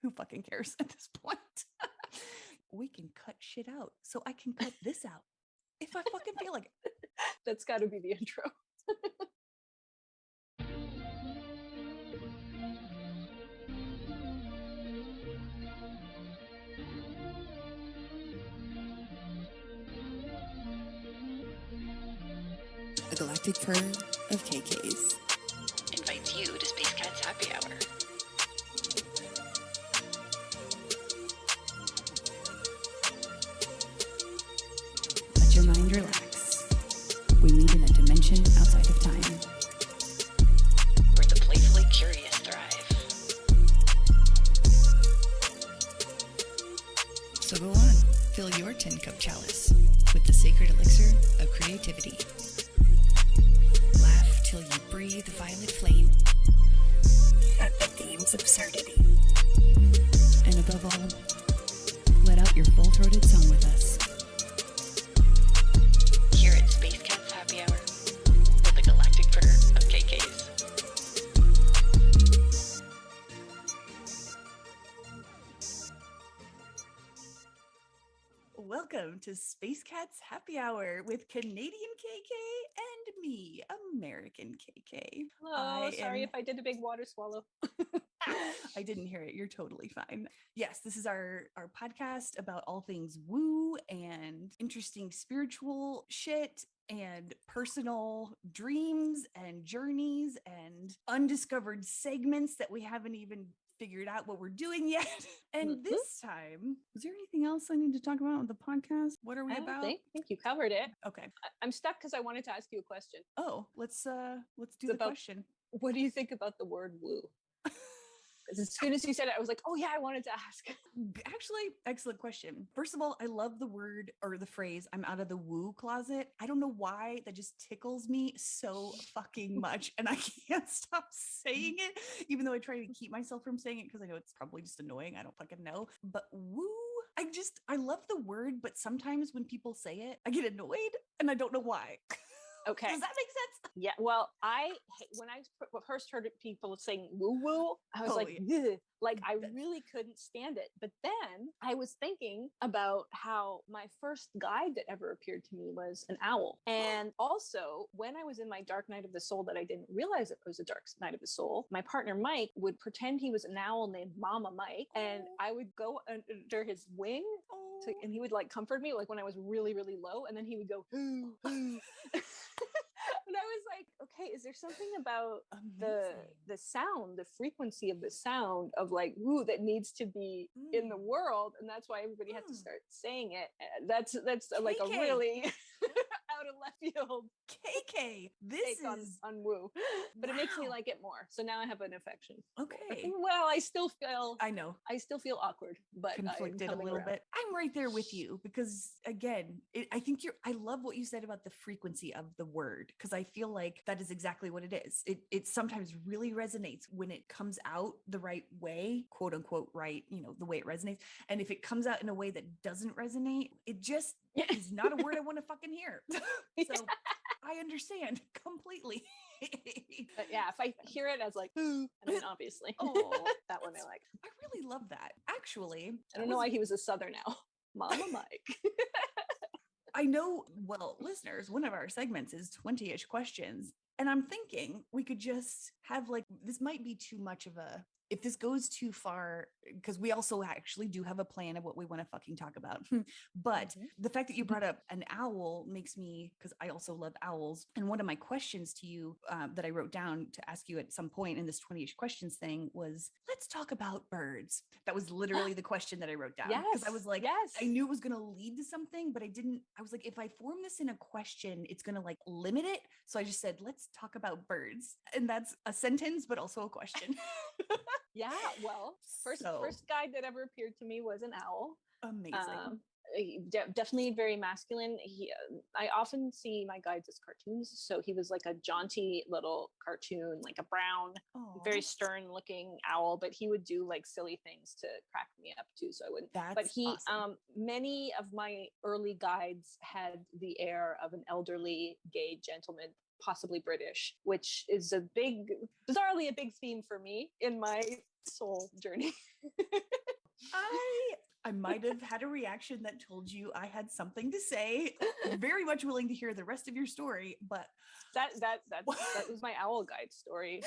who fucking cares at this point? We can cut shit out. So I can cut this out if I fucking feel like it. That's got to be the intro. A galactic herd of KKs invites you to Space Cats Happy Hour. Let your mind relax. We meet in a dimension outside of time, Where the playfully curious thrive. so go on, fill your 10-cup chalice with the sacred elixir of creativity. Laugh till you breathe violet flame at the theme's absurdity. And above all, let out your full-throated song with us. Here at Space Cats Happy Hour with the galactic herd of KKs. Welcome to Space Cats Happy Hour with Canadian KK and me, American KK. Hello, sorry if I did a big water swallow. I didn't hear it. You're totally fine. Yes, this is our podcast about all things woo and interesting spiritual shit and personal dreams and journeys and undiscovered segments that we haven't even figured out what we're doing yet. And this time, is there anything else I need to talk about on the podcast? What are we about? I think you covered it. Okay. I'm stuck because I wanted to ask you a question. Oh, let's do the question. What do you think about the word woo? As soon as you said it, I was like, oh yeah, I wanted to ask. Actually, excellent question. First of all, I love the word or the phrase, I'm out of the woo closet. I don't know why that just tickles me so fucking much. And I can't stop saying it, even though I try to keep myself from saying it because I know it's probably just annoying. I don't fucking know. But woo, I love the word, but sometimes when people say it, I get annoyed and I don't know why. Okay. Does that make sense? Yeah. Well, when I first heard people saying woo woo, I was yeah. like I really couldn't stand it. But then I was thinking about how my first guide that ever appeared to me was an owl. And also when I was in my dark night of the soul that I didn't realize it was a dark night of the soul, my partner Mike would pretend he was an owl named Mama Mike. And I would go under his wing and he would like comfort me like when I was really, really low. And then he would go, hoo, hoo. And I was like, okay, is there something about the sound, the frequency of the sound of like woo that needs to be in the world, and that's why everybody has to start saying it. That's like a really out of left field KK. This is on woo, but it makes me like it more. So now I have an affection. Okay. Well, I still feel awkward, but conflicted a little bit. I'm right there with you because again, I love what you said about the frequency of the word, because I feel like that is exactly what it is. It sometimes really resonates when it comes out the right way, quote unquote, right, the way it resonates. And if it comes out in a way that doesn't resonate, it just is not a word I want to fucking hear. So I understand completely. But yeah, if I hear it as like, and then obviously, that one I like. I really love that. Actually, I don't know why he was a Southern owl. Mama Mike. I know, well, listeners, one of our segments is 20-ish questions. And I'm thinking we could just have this might be too much of if this goes too far, because we also actually do have a plan of what we want to fucking talk about. But the fact that you brought up an owl makes me, because I also love owls. And one of my questions to you that I wrote down to ask you at some point in this 20-ish questions thing was, let's talk about birds. That was literally the question that I wrote down. Because I was like, I knew it was going to lead to something, but I was like, if I form this in a question, it's going to limit it. So I just said, let's talk about birds. And that's a sentence, but also a question. Yeah, well, first guide that ever appeared to me was an owl. Amazing. Definitely very masculine. I often see my guides as cartoons, so he was like a jaunty little cartoon, like a brown, very stern looking owl, but he would do like silly things to crack me up too, so I wouldn't. But he awesome. Many of my early guides had the air of an elderly gay gentleman, possibly British, which is bizarrely a big theme for me in my soul journey. I might have had a reaction that told you I had something to say. Very much willing to hear the rest of your story, but that was my owl guide story.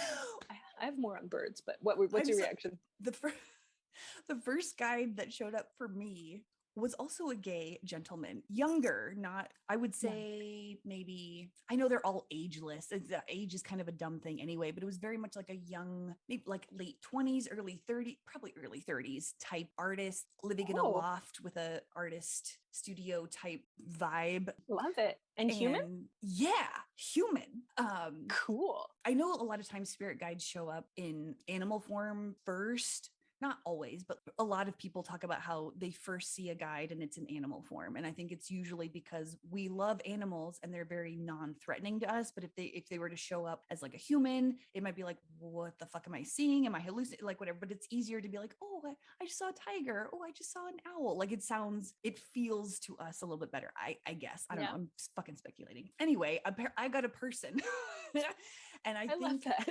I have more on birds, but what's your reaction? The first guide that showed up for me was also a gay gentleman, younger, not, I would say maybe, I know they're all ageless. Age is kind of a dumb thing anyway, but it was very much like a young, maybe like late 20s, early 30s, probably early 30s type artist living in a loft with a artist studio type vibe. Love it. And human? Yeah, human. Cool. I know a lot of times spirit guides show up in animal form first. Not always, but a lot of people talk about how they first see a guide and it's in animal form. And I think it's usually because we love animals and they're very non-threatening to us. But if they were to show up as like a human, it might be like, what the fuck am I seeing? Am I hallucinating? Like whatever. But it's easier to be like, oh, I just saw a tiger. Oh, I just saw an owl. Like it feels to us a little bit better. I guess. I don't know. I'm fucking speculating. Anyway, I got a person. And I love that.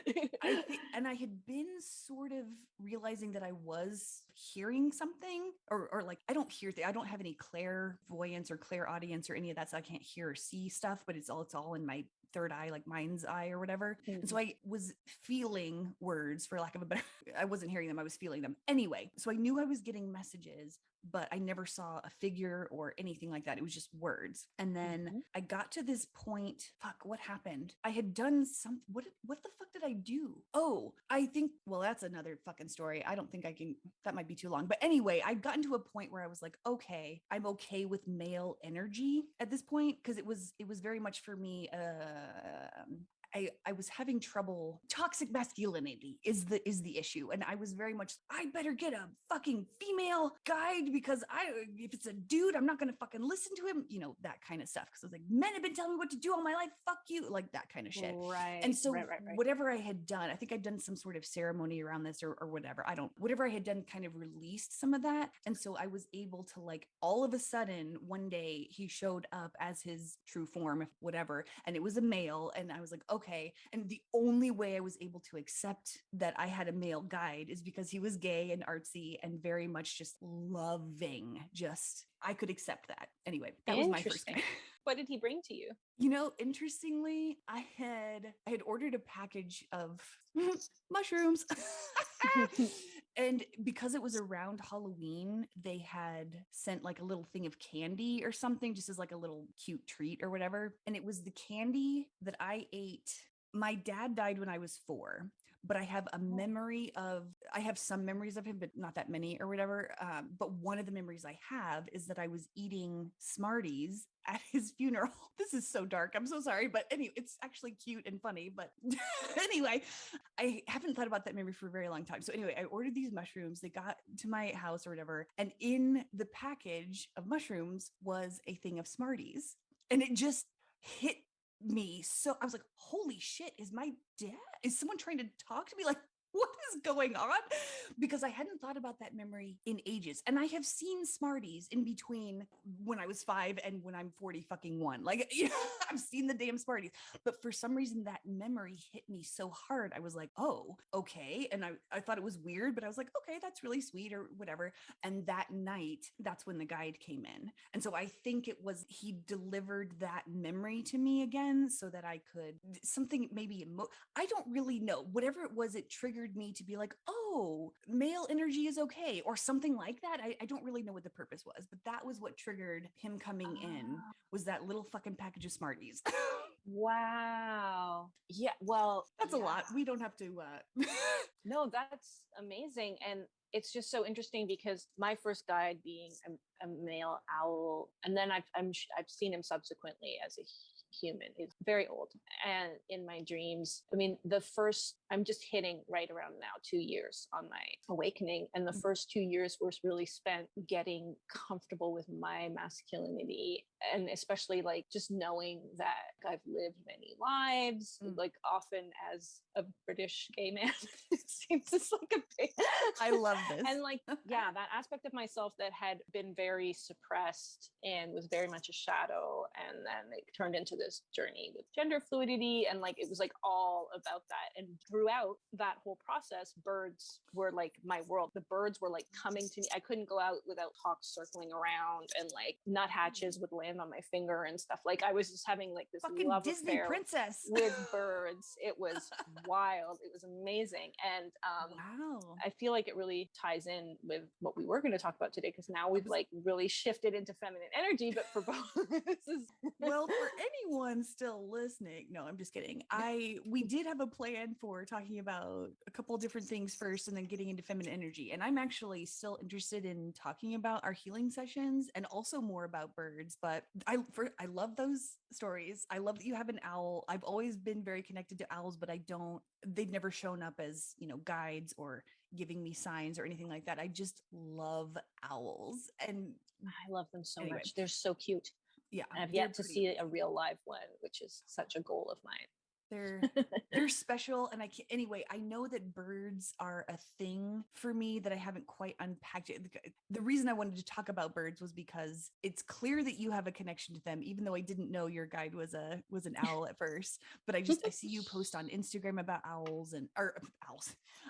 and I had been sort of realizing that I was hearing something or like, I don't have any clairvoyance or clairaudience or any of that. So I can't hear or see stuff, but it's all in my third eye, like mind's eye or whatever. Mm-hmm. And so I was feeling words, for lack of a better, I wasn't hearing them. I was feeling them anyway. So I knew I was getting messages, but I never saw a figure or anything like that. It was just words. And then I got to this point, fuck, what happened? I had done something. What the fuck did I do? Oh, I think, well, that's another fucking story. I don't think I can, that might be too long. But anyway, I'd gotten to a point where I was like, okay, I'm okay with male energy at this point. Cause it was very much for me, I was having trouble. Toxic masculinity is the issue. And I was very much, I better get a fucking female guide because if it's a dude, I'm not going to fucking listen to him, that kind of stuff. Cause I was like, men have been telling me what to do all my life. Fuck you. Like that kind of shit. Right. And so whatever I had done, I think I'd done some sort of ceremony around this or whatever. Whatever I had done kind of released some of that. And so I was able to like, all of a sudden one day he showed up as his true form, whatever. And it was a male. And I was like, okay. And the only way I was able to accept that I had a male guide is because he was gay and artsy and very much just loving. I could accept that. Anyway, that was my first guide. What did he bring to you? Interestingly, I had ordered a package of mushrooms. And because it was around Halloween, they had sent like a little thing of candy or something, just as like a little cute treat or whatever. And it was the candy that I ate. My dad died when I was 4, but I have some memories of him, but not that many or whatever. But one of the memories I have is that I was eating Smarties at his funeral. This is so dark. I'm so sorry. But anyway, it's actually cute and funny. But anyway, I haven't thought about that memory for a very long time. So anyway, I ordered these mushrooms. They got to my house or whatever. And in the package of mushrooms was a thing of Smarties. And it just hit me. So I was like, holy shit, is my dad? Is someone trying to talk to me? Like, what is going on? Because I hadn't thought about that memory in ages. And I have seen Smarties in between when I was 5 and when I'm 40 fucking 1. Like, I've seen the damn Smarties. But for some reason, that memory hit me so hard. I was like, oh, okay. And I thought it was weird, but I was like, okay, that's really sweet or whatever. And that night, that's when the guide came in. And so I think it was, he delivered that memory to me again so that I could, something maybe, I don't really know. Whatever it was, it triggered me to be like, oh, male energy is okay, or something like that. I don't really know what the purpose was, but that was what triggered him coming in, was that little fucking package of Smarties. Wow. Yeah, well, that's a lot. We don't have to No, that's amazing. And it's just so interesting because my first guide being a male owl, and then I've seen him subsequently as a human. He's very old. And in my dreams, I'm just hitting right around now 2 years on my awakening. And the first 2 years were really spent getting comfortable with my masculinity. And especially like just knowing that I've lived many lives, like often as a British gay man. It seems it's like a big I love this. And like, yeah, that aspect of myself that had been very suppressed and was very much a shadow. And then it turned into this journey with gender fluidity. And like, it was like all about that. And throughout that whole process, birds were like my world. The birds were like coming to me. I couldn't go out without hawks circling around, and like nuthatches would land on my finger and stuff. Like I was just having like this fucking love Disney affair princess with birds. It was wild. It was amazing. And wow. I feel like it really ties in with what we were going to talk about today, because now we've like really shifted into feminine energy. But for both, this is well, for anyone still listening, no, I'm just kidding. We did have a plan for talking about a couple different things first and then getting into feminine energy. And I'm actually still interested in talking about our healing sessions and also more about birds. But I love those stories. I love that you have an owl. I've always been very connected to owls, but they've never shown up as, guides or giving me signs or anything like that. I just love owls, and I love them so much. They're so cute. Yeah, and I've yet to see a real live one, which is such a goal of mine. They're special. And I know that birds are a thing for me that I haven't quite unpacked it. The reason I wanted to talk about birds was because it's clear that you have a connection to them, even though I didn't know your guide was an owl at first. But I see you post on Instagram about owls.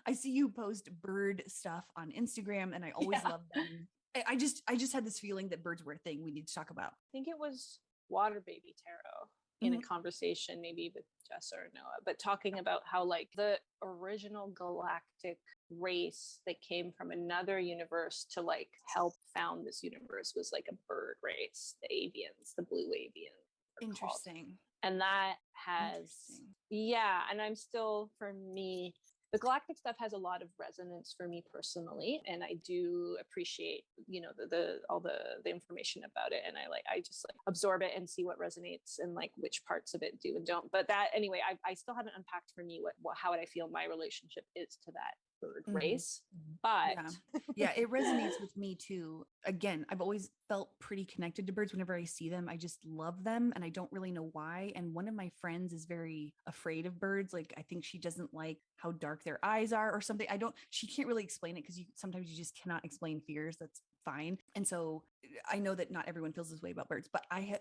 I see you post bird stuff on Instagram, and I always love them. I just had this feeling that birds were a thing we need to talk about. I think it was Water Baby Tarot in a conversation, maybe with Jess or Noah, but talking about how like the original galactic race that came from another universe to like help found this universe was like a bird race, the avians, the blue avians. Interesting. And that has, and I'm still, for me, the galactic stuff has a lot of resonance for me personally, and I do appreciate, all the information about it, and I just like absorb it and see what resonates and like which parts of it do and don't. But that anyway, I still haven't unpacked for me how I feel my relationship is to that bird race, but it resonates with me too. Again, I've always felt pretty connected to birds. Whenever I see them, I just love them, and I don't really know why. And one of my friends is very afraid of birds. Like, I think she doesn't like how dark their eyes are or something. She can't really explain it, because sometimes you just cannot explain fears. That's fine. And so I know that not everyone feels this way about birds, but I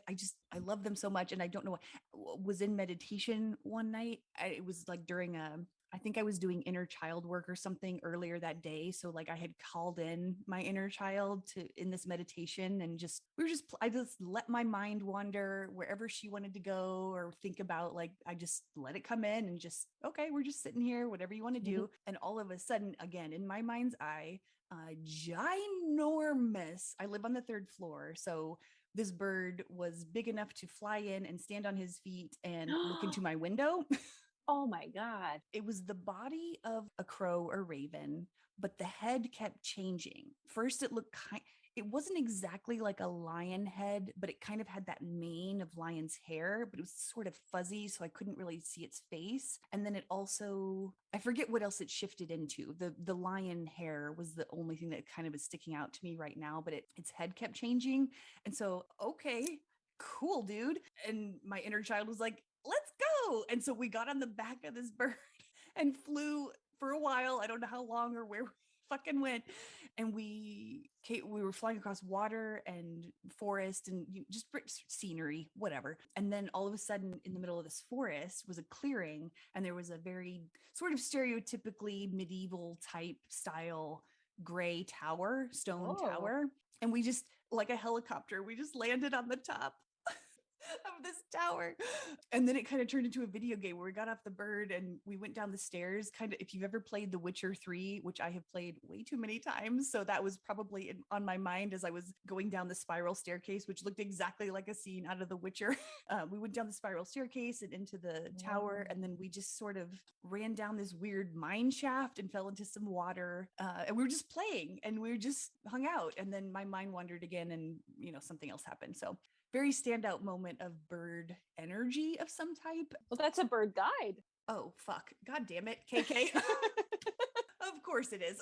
love them so much. And I don't know what was in meditation one night. It was like during I think I was doing inner child work or something earlier that day. So like I had called in my inner child in this meditation, and I just let my mind wander wherever she wanted to go or think about. Like, I just let it come in and just, okay, we're just sitting here, whatever you want to do. And all of a sudden, again, in my mind's eye, ginormous. I live on the 3rd floor. So this bird was big enough to fly in and stand on his feet and look into my window. Oh my God. It was the body of a crow or raven, but the head kept changing. First, it wasn't exactly like a lion head, but it kind of had that mane of lion's hair, but it was sort of fuzzy, so I couldn't really see its face. And then it also, I forget what else it shifted into. The lion hair was the only thing that kind of is sticking out to me right now, but its head kept changing. And so, okay, cool, dude. And my inner child was like, let's go. And so we got on the back of this bird and flew for a while. I don't know how long or where we fucking went. And we were flying across water and forest and just scenery, whatever. And then all of a sudden, in the middle of this forest was a clearing, and there was a very sort of stereotypically medieval type style gray stone tower. And we just, like a helicopter, we just landed on the top of this tower. And then it kind of turned into a video game where we got off the bird and we went down the stairs. Kind of, if you've ever played The Witcher 3, which I have played way too many times, so that was probably on my mind as I was going down the spiral staircase, which looked exactly like a scene out of The Witcher. We went down the spiral staircase and into the tower, and then we just sort of ran down this weird mine shaft and fell into some water, and we were just playing, and we just hung out. And then my mind wandered again, and something else happened. So very standout moment of bird energy of some type. Well, that's a bird guide. Oh, fuck. God damn it, KK. Of course it is.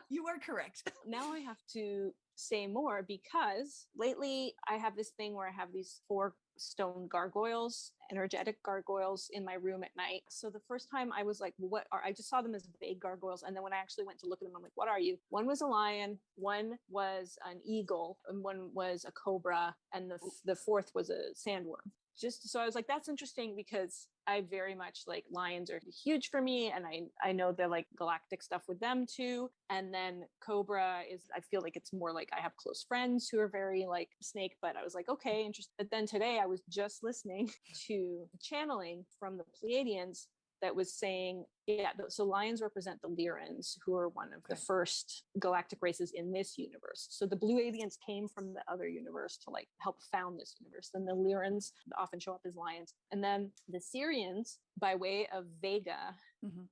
You are correct. Now I have to say more because lately I have this thing where I have these 4 stone gargoyles, energetic gargoyles in my room at night. So the first time I was like, what are, I just saw them as vague gargoyles. And then when I actually went to look at them, I'm like, what are you? One was a lion, one was an eagle, and one was a cobra. And the fourth was a sandworm. Just so I was like, that's interesting because I very much like lions are huge for me. And I know they're like galactic stuff with them too. And then cobra is, I feel like it's more like I have close friends who are very like snake, but I was like, okay, interesting. But then today I was just listening to channeling from the Pleiadians that was saying, yeah, so lions represent the Lyrans, who are one of the first galactic races in this universe. So the blue aliens came from the other universe to like help found this universe. Then the Lyrans often show up as lions. And then the Syrians, by way of Vega,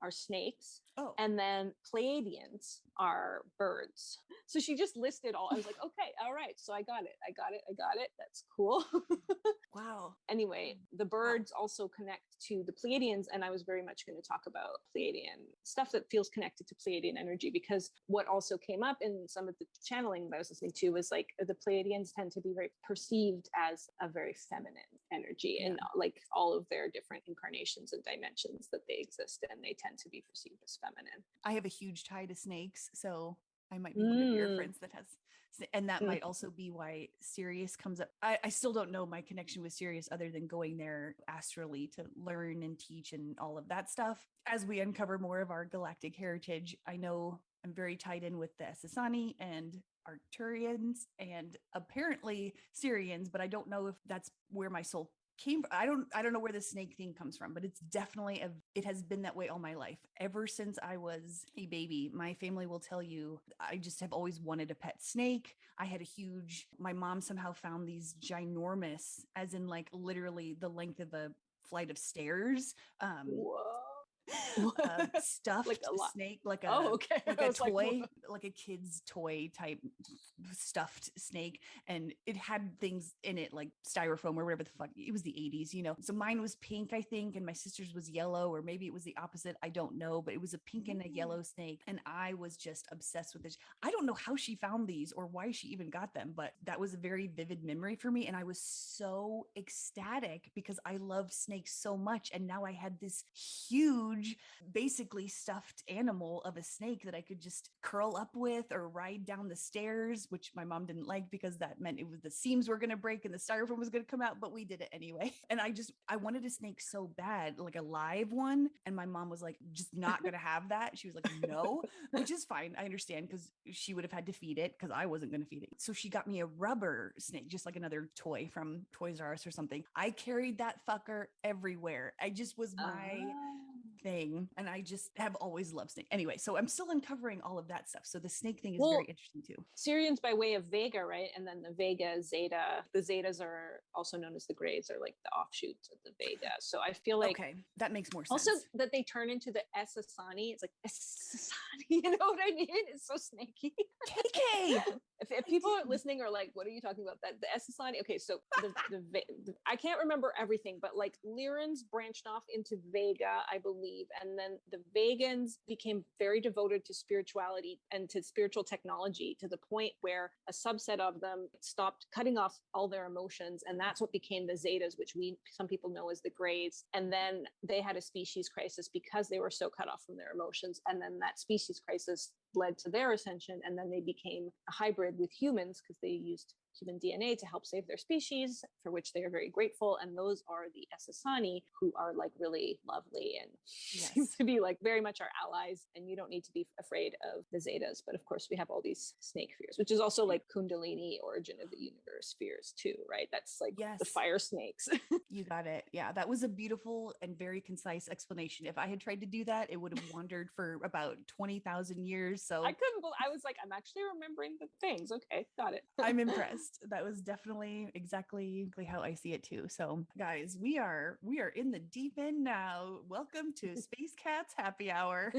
are snakes. Oh. And then Pleiadians are birds. So she just listed all. I was like, okay, all right. So I got it. That's cool. Wow. Anyway, the birds also connect to the Pleiadians, and I was very much going to talk about Pleiadian stuff that feels connected to Pleiadian energy, because what also came up in some of the channeling that I was listening to was like the Pleiadians tend to be very perceived as a very feminine energy in like all of their different incarnations and dimensions that they exist in. They tend to be perceived as feminine. I have a huge tie to snakes, so I might be one of your friends that has, and that might also be why Sirius comes up. I still don't know my connection with Sirius other than going there astrally to learn and teach and all of that stuff. As we uncover more of our galactic heritage, I know I'm very tied in with the Essassani and Arcturians and apparently Syrians, but I don't know if that's where my soul came from. I don't know where the snake thing comes from, but it's definitely it has been that way all my life. Ever since I was a baby, my family will tell you, I just have always wanted a pet snake. I had my mom somehow found these ginormous, as in like literally the length of a flight of stairs. Stuffed Like a snake, like a like a toy, like a kid's toy type stuffed snake, and it had things in it like styrofoam or whatever the fuck. It was the 80s, you know. So mine was pink, I think, and my sister's was yellow, or maybe it was the opposite. I don't know, but it was a pink and a yellow snake, and I was just obsessed with it. I don't know how she found these or why she even got them, but that was a very vivid memory for me, and I was so ecstatic because I loved snakes so much, and now I had this huge, basically stuffed animal of a snake that I could just curl up with or ride down the stairs, which my mom didn't like because that meant the seams were going to break and the styrofoam was going to come out, but we did it anyway. And I wanted a snake so bad, like a live one. And my mom was like, just not going to have that. She was like, no, which is fine. I understand, because she would have had to feed it because I wasn't going to feed it. So she got me a rubber snake, just like another toy from Toys R Us or something. I carried that fucker everywhere. I just was my thing, and I just have always loved snake. Anyway, so I'm still uncovering all of that stuff. So the snake thing is very interesting too. Syrians by way of Vega, right? And then the Vega, Zeta. The Zetas are also known as the Greys, are like the offshoots of the Vega. So I feel like that makes more sense. Also that they turn into the Essassani. It's like Essassani, you know what I mean? It's so snaky. KK. If people are listening are like, what are you talking about? That the Essassani. Okay, so the I can't remember everything, but like Lyrans branched off into Vega, I believe, and then the Vegans became very devoted to spirituality and to spiritual technology, to the point where a subset of them stopped cutting off all their emotions, and that's what became the Zetas, which some people know as the Greys. And then they had a species crisis because they were so cut off from their emotions, and then that species crisis led to their ascension, and then they became a hybrid with humans because they used human DNA to help save their species, for which they are very grateful. And those are the Essassani, who are like really lovely and seem to be like very much our allies. And you don't need to be afraid of the Zetas. But of course, we have all these snake fears, which is also like Kundalini, origin of the universe fears too, right? That's like the fire snakes. You got it. Yeah, that was a beautiful and very concise explanation. If I had tried to do that, it would have wandered for about 20,000 years. So I was like, I'm actually remembering the things. Okay, got it. I'm impressed. That was definitely exactly how I see it too. So guys, we are in the deep end now. Welcome to Space Cats Happy Hour.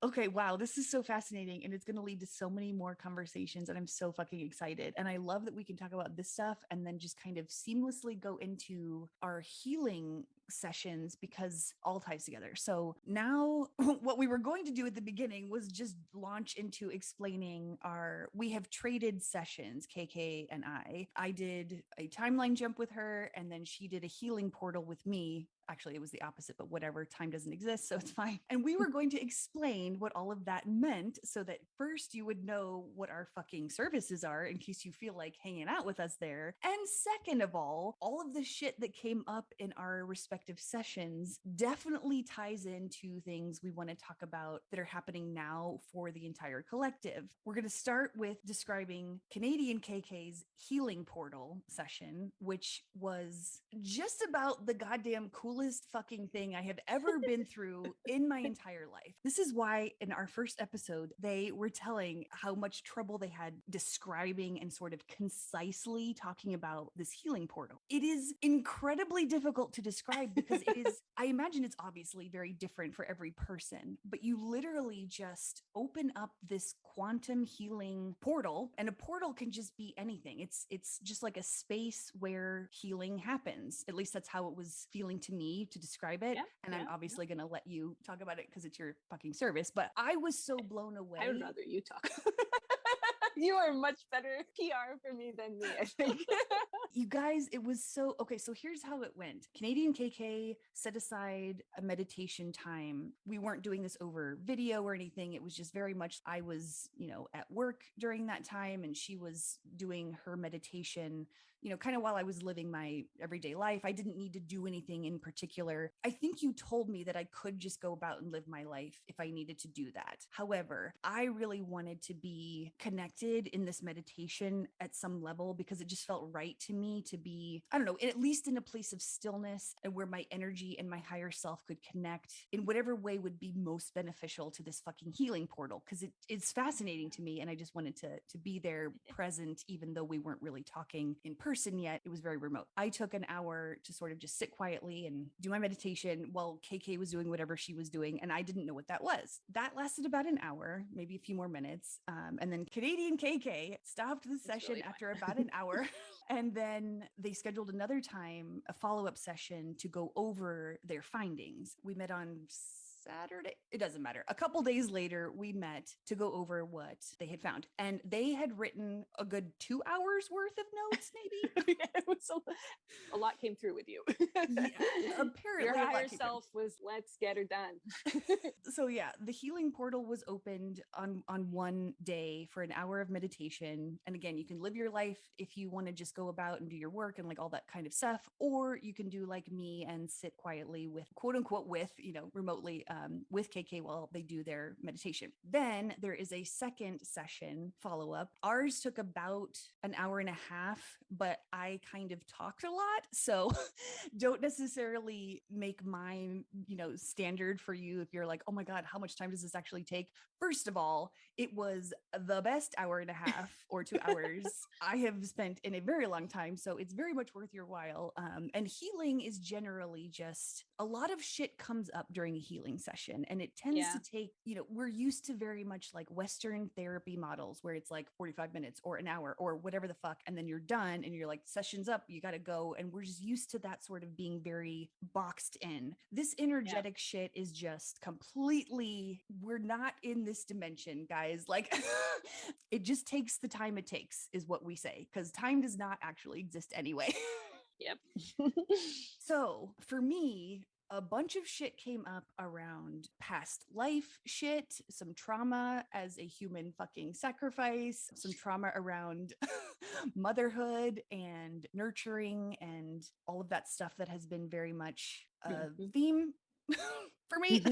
Okay, wow, this is so fascinating, and it's going to lead to so many more conversations, and I'm so fucking excited. And I love that we can talk about of this stuff and then just kind of seamlessly go into our healing sessions because all ties together. So now what we were going to do at the beginning was just launch into explaining we have traded sessions, KK and I did a timeline jump with her and then she did a healing portal with me. Actually, it was the opposite, but whatever, time doesn't exist, so it's fine. And we were going to explain what all of that meant so that first you would know what our fucking services are in case you feel like hanging out with us there. And second of all of the shit that came up in our respective sessions definitely ties into things we want to talk about that are happening now for the entire collective. We're going to start with describing Canadian KK's healing portal session, which was just about the goddamn coolest fucking thing I have ever been through in my entire life. This is why in our first episode, they were telling how much trouble they had describing and sort of concisely talking about this healing portal. It is incredibly difficult to describe because it is, I imagine it's obviously very different for every person, but you literally just open up this quantum healing portal, and a portal can just be anything. It's just like a space where healing happens. At least that's how it was feeling to me to describe it. And I'm obviously going to let you talk about it because it's your fucking service, but I was so blown away. I would rather you talk. You are much better PR for me than me, I think. You guys, it was so okay. So here's how it went. Canadian KK set aside a meditation time. We weren't doing this over video or anything. It was just very much I was, at work during that time and she was doing her meditation, kind of while I was living my everyday life. I didn't need to do anything in particular. I think you told me that I could just go about and live my life if I needed to do that. However, I really wanted to be connected in this meditation at some level because it just felt right to me to be, I don't know, at least in a place of stillness and where my energy and my higher self could connect in whatever way would be most beneficial to this fucking healing portal. Because it's fascinating to me. And I just wanted to be there present, even though we weren't really talking in person yet. It was very remote. I took an hour to sort of just sit quietly and do my meditation while KK was doing whatever she was doing. And I didn't know what that was. That lasted about an hour, maybe a few more minutes. And then Canadian KK stopped the session really after about an hour. And then they scheduled another time, a follow-up session to go over their findings. We met on Saturday. It doesn't matter. A couple days later, we met to go over what they had found. And they had written a good 2 hours worth of notes, maybe. It was a lot came through with you. Yeah, apparently. Your higher self was, let's get her done. So yeah, the healing portal was opened on one day for an hour of meditation. And again, you can live your life if you want to just go about and do your work and like all that kind of stuff, or you can do like me and sit quietly with quote unquote remotely with KK while they do their meditation. Then there is a second session follow-up. Ours took about an hour and a half, but I kind of talked a lot. So don't necessarily make mine, standard for you if you're like, oh my God, how much time does this actually take? First of all, it was the best hour and a half or 2 hours I have spent in a very long time. So it's very much worth your while. And healing is generally just a lot of shit comes up during a healing session. And it tends to take, we're used to very much like Western therapy models where it's like 45 minutes or an hour or whatever the fuck. And then you're done and you're like, session's up, you got to go. And we're just used to that sort of being very boxed in. This energetic shit is just completely, we're not in this dimension, guys. Like it just takes the time it takes is what we say, because time does not actually exist anyway. Yep. So for me, a bunch of shit came up around past life shit, some trauma as a human fucking sacrifice, some trauma around motherhood and nurturing and all of that stuff that has been very much a theme for me.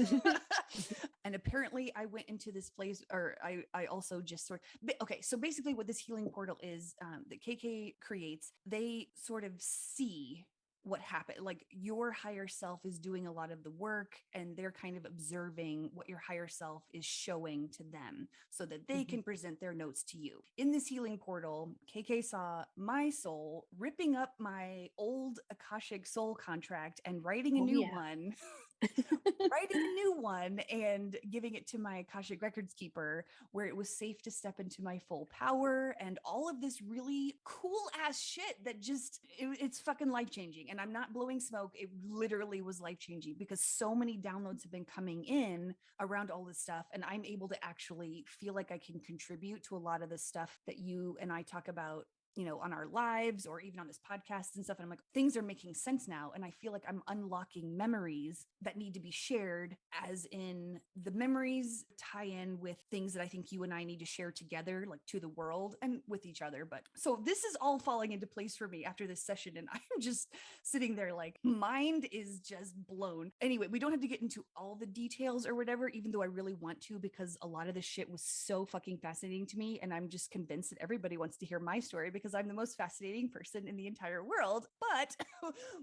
And apparently I went into this place, or I also just okay. So basically what this healing portal is that KK creates, they sort of see what happened. Like your higher self is doing a lot of the work and they're kind of observing what your higher self is showing to them so that they can present their notes to you. In this healing portal, KK saw my soul ripping up my old Akashic soul contract and writing a new one writing a new one and giving it to my Akashic Records keeper, where it was safe to step into my full power and all of this really cool ass shit that just, it's fucking life changing. And I'm not blowing smoke. It literally was life changing because so many downloads have been coming in around all this stuff. And I'm able to actually feel like I can contribute to a lot of the stuff that you and I talk about, you know, on our lives or even on this podcast and stuff. And I'm like, things are making sense now. And I feel like I'm unlocking memories that need to be shared, as in the memories tie in with things that I think you and I need to share together, like to the world and with each other. But so this is all falling into place for me after this session. And I'm just sitting there like, mind is just blown. Anyway, we don't have to get into all the details or whatever, even though I really want to, because a lot of this shit was so fucking fascinating to me. And I'm just convinced that everybody wants to hear my story because I'm the most fascinating person in the entire world. But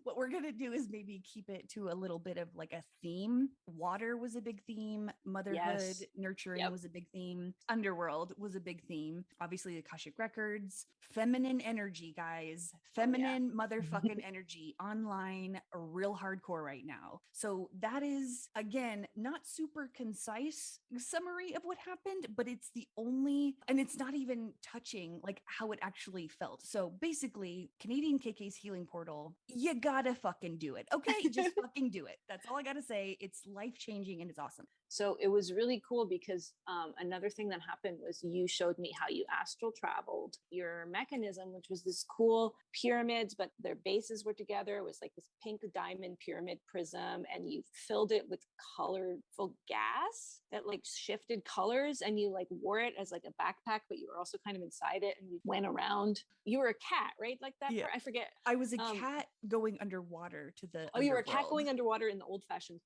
what we're going to do is maybe keep it to a little bit of like a theme. Water was a big theme. Motherhood, nurturing was a big theme. Underworld was a big theme. Obviously, the Akashic Records, feminine energy, guys. Feminine motherfucking energy online, real hardcore right now. So that is, again, not super concise summary of what happened, but it's the only, and it's not even touching like how it actually felt. So basically, Canadian KK's healing portal, you gotta fucking do it. Okay, just fucking do it. That's all I gotta say. It's life-changing and it's awesome. So it was really cool because another thing that happened was you showed me how you astral traveled your mechanism, which was this cool pyramids, but their bases were together. It was like this pink diamond pyramid prism, and you filled it with colorful gas that like shifted colors, and you like wore it as like a backpack, but you were also kind of inside it, and you went around. You were a cat, right? Like that. Yeah. I forget. I was a cat going underwater to the you were a cat underworld. going underwater in the old-fashioned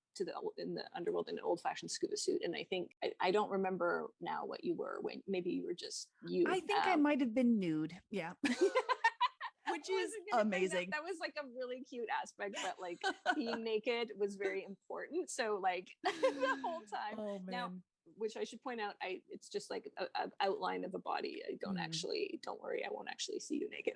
in the underworld in an oldfashioned scuba suit. And I think I don't remember now what you were, when maybe you were just you. I think I might have been nude. Yeah. Which is amazing. That was like a really cute aspect, but like being naked was very important. So like the whole time. Oh man. Now, which I should point out, it's just like an outline of a body. I don't actually, don't worry, I won't actually see you naked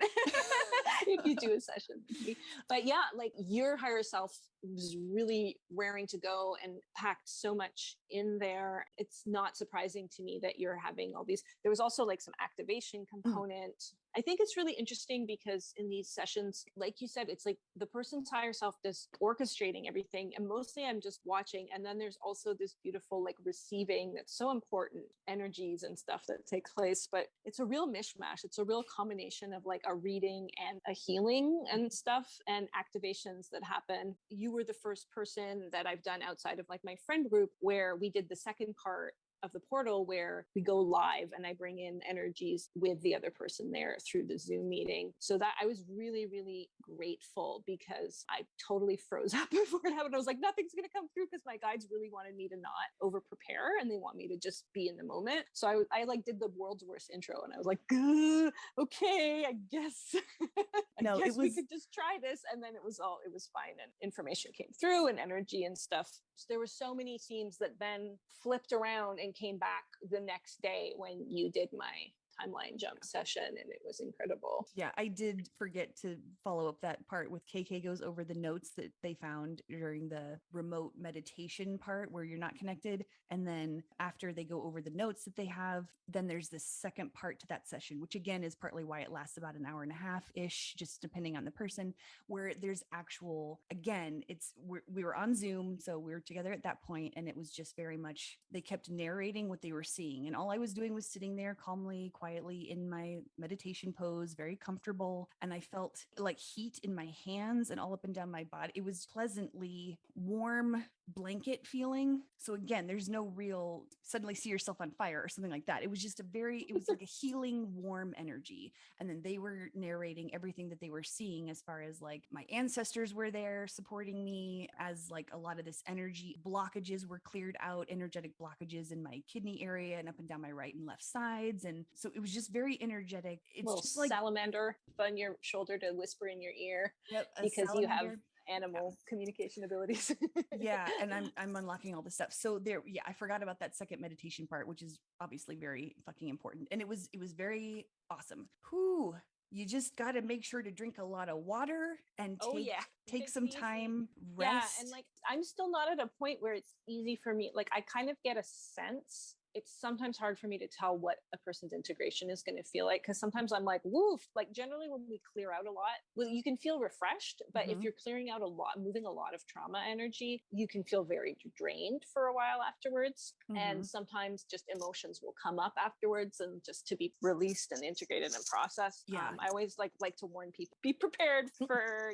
if you do a session with me. But yeah, like your higher self was really raring to go and packed so much in there. It's not surprising to me that you're having all these. There was also like some activation component. I think it's really interesting because in these sessions, like you said, it's like the person's higher self is orchestrating everything. And mostly I'm just watching. And then there's also this beautiful like receiving that's so important, energies and stuff that take place. But it's a real mishmash. It's a real combination of like a reading and a healing and stuff and activations that happen. You were the first person that I've done outside of like my friend group where we did the second part of the portal where we go live and I bring in energies with the other person there through the Zoom meeting. So that I was really, really grateful because I totally froze up before it happened. I was like, nothing's going to come through because my guides really wanted me to not over prepare and they want me to just be in the moment. So I like did the world's worst intro and I was like, okay, I guess, we could just try this. And then it was fine. And information came through and energy and stuff. So there were so many themes that then flipped around and came back the next day when you did my timeline jump session, and it was incredible. Yeah, I did forget to follow up that part with KK goes over the notes that they found during the remote meditation part where you're not connected. And then after they go over the notes that they have, then there's this second part to that session, which again is partly why it lasts about an hour and a half ish, just depending on the person, where there's actual, again, we were on Zoom. So we were together at that point, and it was just very much, they kept narrating what they were seeing. And all I was doing was sitting there calmly, quietly in my meditation pose, very comfortable. And I felt like heat in my hands and all up and down my body. It was pleasantly warm blanket feeling. So again, there's no real suddenly see yourself on fire or something like that. It was just it was like a healing, warm energy. And then they were narrating everything that they were seeing as far as like my ancestors were there supporting me, as like a lot of this energy blockages were cleared out, energetic blockages in my kidney area and up and down my right and left sides. And so it was just very energetic. It's just like salamander on your shoulder to whisper in your ear. Yep, because you have animal communication abilities. Yeah, and I'm unlocking all this stuff. So I forgot about that second meditation part, which is obviously very fucking important. And it was very awesome. Whew. you just got to make sure to drink a lot of water and Oh yeah. take It's some easy. time, Yeah, rest. and like I'm still not at a point where it's easy for me. Like I kind of get a sense. It's sometimes hard for me to tell what a person's integration is going to feel like, because sometimes I'm like, woof. Like generally when we clear out a lot, well, you can feel refreshed, but if you're clearing out a lot, moving a lot of trauma energy, you can feel very drained for a while afterwards. And sometimes just emotions will come up afterwards and just to be released and integrated and processed. Yeah. I always like to warn people, be prepared for,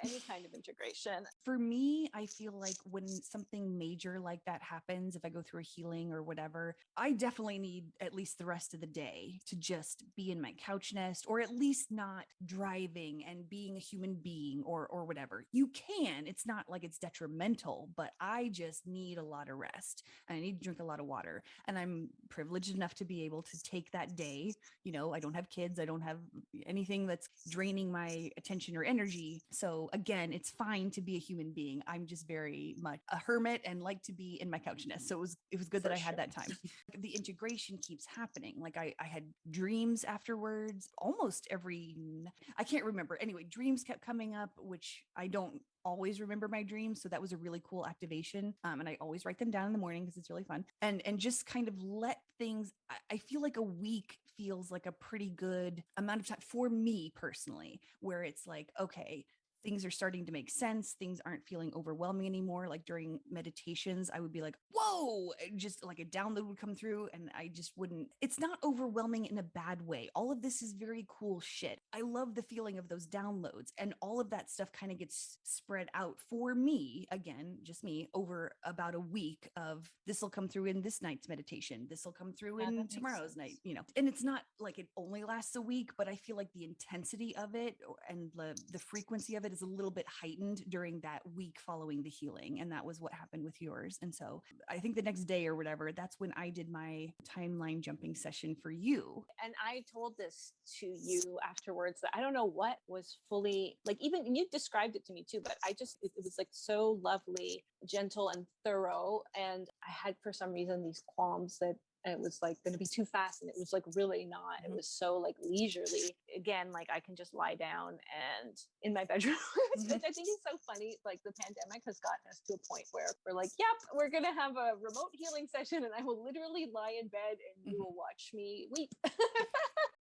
any kind of integration. For me, I feel like when something major like that happens, if I go through a healing or whatever, I definitely need at least the rest of the day to just be in my couch nest, or at least not driving and being a human being or whatever. You can, it's not like it's detrimental, but I just need a lot of rest. I need to drink a lot of water, and I'm privileged enough to be able to take that day. I don't have kids, I don't have anything that's draining my attention or energy. So again, it's fine to be a human being. I'm just very much a hermit and like to be in my couch nest. So it was good that I had that time. The integration keeps happening. Like I had dreams afterwards, almost I can't remember. Anyway, dreams kept coming up, which I don't always remember my dreams. So that was a really cool activation. And I always write them down in the morning because it's really fun. And just kind of let things, I feel like a week feels like a pretty good amount of time for me personally, where it's like, okay, things are starting to make sense. Things aren't feeling overwhelming anymore. Like during meditations, I would be like, whoa, just like a download would come through and I just wouldn't, it's not overwhelming in a bad way. All of this is very cool shit. I love the feeling of those downloads, and all of that stuff kind of gets spread out for me, again, just me, over about a week of this will come through in this night's meditation. This will come through in tomorrow's night, and it's not like it only lasts a week, but I feel like the intensity of it and the frequency of it is a little bit heightened during that week following the healing. And that was what happened with yours. And so I think the next day or whatever, that's when I did my timeline jumping session for you. And I told this to you afterwards that I don't know what was fully like, even you described it to me too, but it was like so lovely, gentle and thorough. And I had, for some reason, these qualms that it was like going to be too fast, and it was like really not. It was so like leisurely. Again, like I can just lie down and in my bedroom. Which I think is so funny. Like the pandemic has gotten us to a point where we're like, yep, we're going to have a remote healing session, and I will literally lie in bed and you will watch me weep.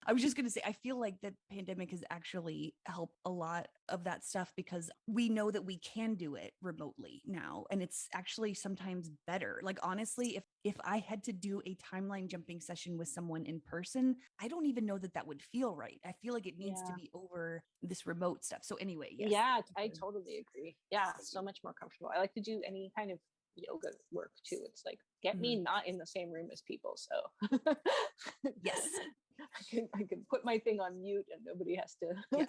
I was just going to say, I feel like the pandemic has actually helped a lot of that stuff, because we know that we can do it remotely now. And it's actually sometimes better. Like, honestly, if I had to do a timeline jumping session with someone in person, I don't even know that would feel right. I feel like it needs to be over this remote stuff. So anyway, yes. Yeah, I totally agree. Yeah, so much more comfortable. I like to do any kind of yoga work too. It's like, get me not in the same room as people. So yes. I can put my thing on mute and nobody has to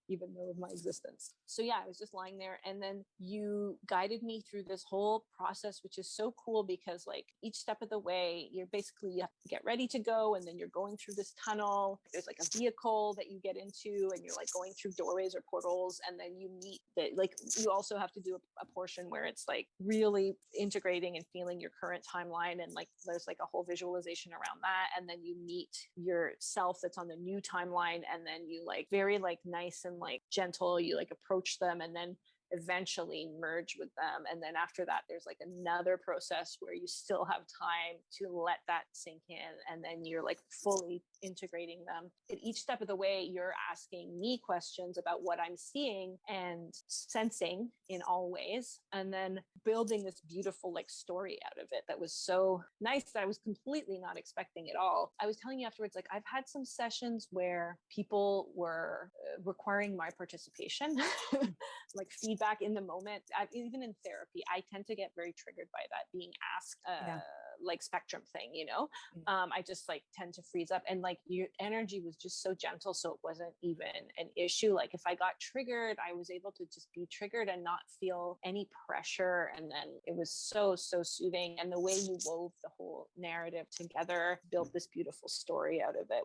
even know of my existence. So yeah, I was just lying there, and then you guided me through this whole process, which is so cool, because like each step of the way, you have to get ready to go, and then you're going through this tunnel. There's like a vehicle that you get into, and you're like going through doorways or portals, and then you meet you also have to do a portion where it's like really integrating and feeling your current timeline, and like there's like a whole visualization around that, and then you meet yourself that's on the new timeline, and then you like very like nice and like gentle, you like approach them and then eventually merge with them. And then after that, there's like another process where you still have time to let that sink in, and then you're like fully integrating them. At each step of the way, you're asking me questions about what I'm seeing and sensing in all ways, and then building this beautiful like story out of it that was so nice that I was completely not expecting at all. I was telling you afterwards, like I've had some sessions where people were requiring my participation, like feedback in the moment. Even in therapy, I tend to get very triggered by that, being asked like spectrum thing, I just like tend to freeze up, and like your energy was just so gentle, so it wasn't even an issue. Like if I got triggered, I was able to just be triggered and not feel any pressure, and then it was so soothing. And the way you wove the whole narrative together, built this beautiful story out of it,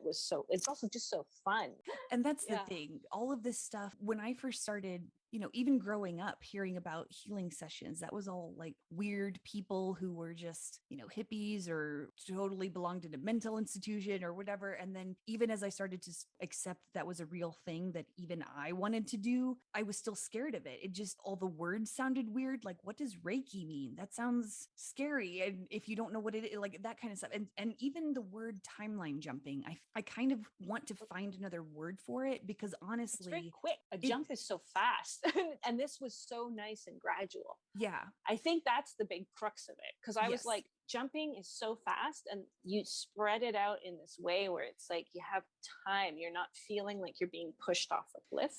it's also just so fun. And that's the thing, all of this stuff, when I first started even growing up, hearing about healing sessions, that was all like weird people who were just, hippies or totally belonged in a mental institution or whatever. And then even as I started to accept that was a real thing that even I wanted to do, I was still scared of it. It just, all the words sounded weird. Like, what does Reiki mean? That sounds scary. And if you don't know what it is, like that kind of stuff. And even the word timeline jumping, I kind of want to find another word for it, because honestly, it's very quick. A jump is so fast. And this was so nice and gradual. Yeah. I think that's the big crux of it. Because I was Yes. like, jumping is so fast and you spread it out in this way where it's like you have time. You're not feeling like you're being pushed off a cliff.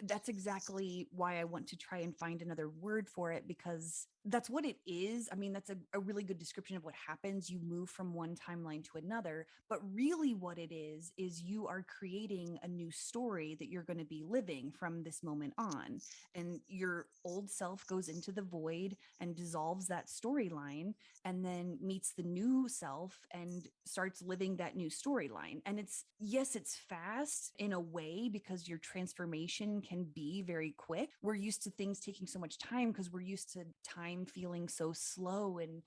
That's exactly why I want to try and find another word for it, because that's what it is. I mean, that's a really good description of what happens. You move from one timeline to another, but really what it is you are creating a new story that you're going to be living from this moment on. And your old self goes into the void and dissolves that storyline, and then meets the new self and starts living that new storyline. And it's fast in a way because your transformation can be very quick. We're used to things taking so much time because we're used to time feeling so slow, and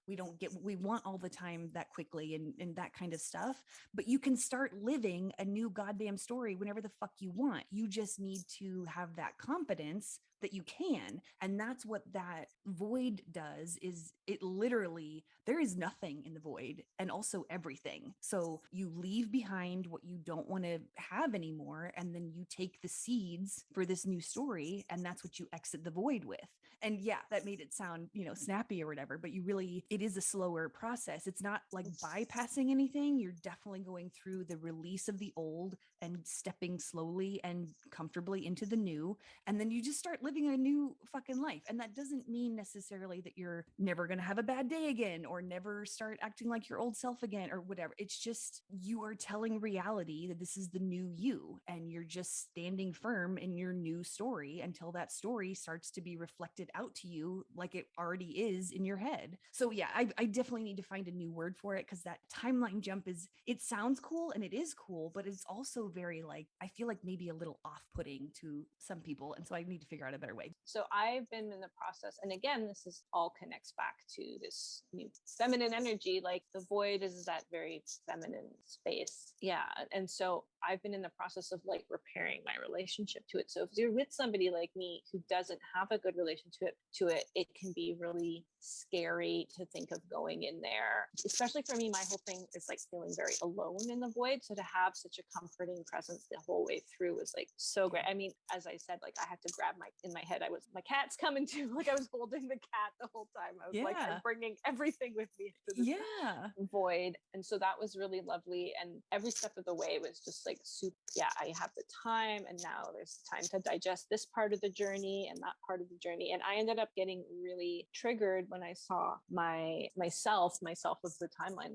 we want all the time that quickly and that kind of stuff. But you can start living a new goddamn story whenever the fuck you want. You just need to have that confidence that you can. And that's what that void does, is it literally, there is nothing in the void and also everything. So you leave behind what you don't want to have anymore, and then you take the seeds for this new story, and that's what you exit the void with. And yeah, that made it sound, snappy or whatever, but it is a slower process. It's not like bypassing anything. You're definitely going through the release of the old and stepping slowly and comfortably into the new. And then you just start living a new fucking life. And that doesn't mean necessarily that you're never going to have a bad day again or never start acting like your old self again or whatever. It's just, you are telling reality that this is the new you, and you're just standing firm in your new story until that story starts to be reflected out to you like it already is in your head. So yeah, I definitely need to find a new word for it, because that timeline jump it sounds cool, and it is cool, but it's also very like, I feel like maybe a little off-putting to some people. And so I need to figure out a better way. So I've been in the process, and again, this is all connects back to this new feminine energy. Like the void is that very feminine space. Yeah. And so I've been in the process of like repairing my relationship to it. So if you're with somebody like me who doesn't have a good relationship to it, it can be really scary to think of going in there. Especially for me, my whole thing is like feeling very alone in the void. So to have such a comforting presence the whole way through was like so great. I mean, as I said, like I had to grab in my head, my cat's coming too. Like I was holding the cat the whole time. I was like, I'm bringing everything with me to this void. And so that was really lovely. And every step of the way was just like super. Yeah, I have the time, and now there's time to digest this part of the journey and that part of the journey. And I ended up getting really triggered when I saw myself of the timeline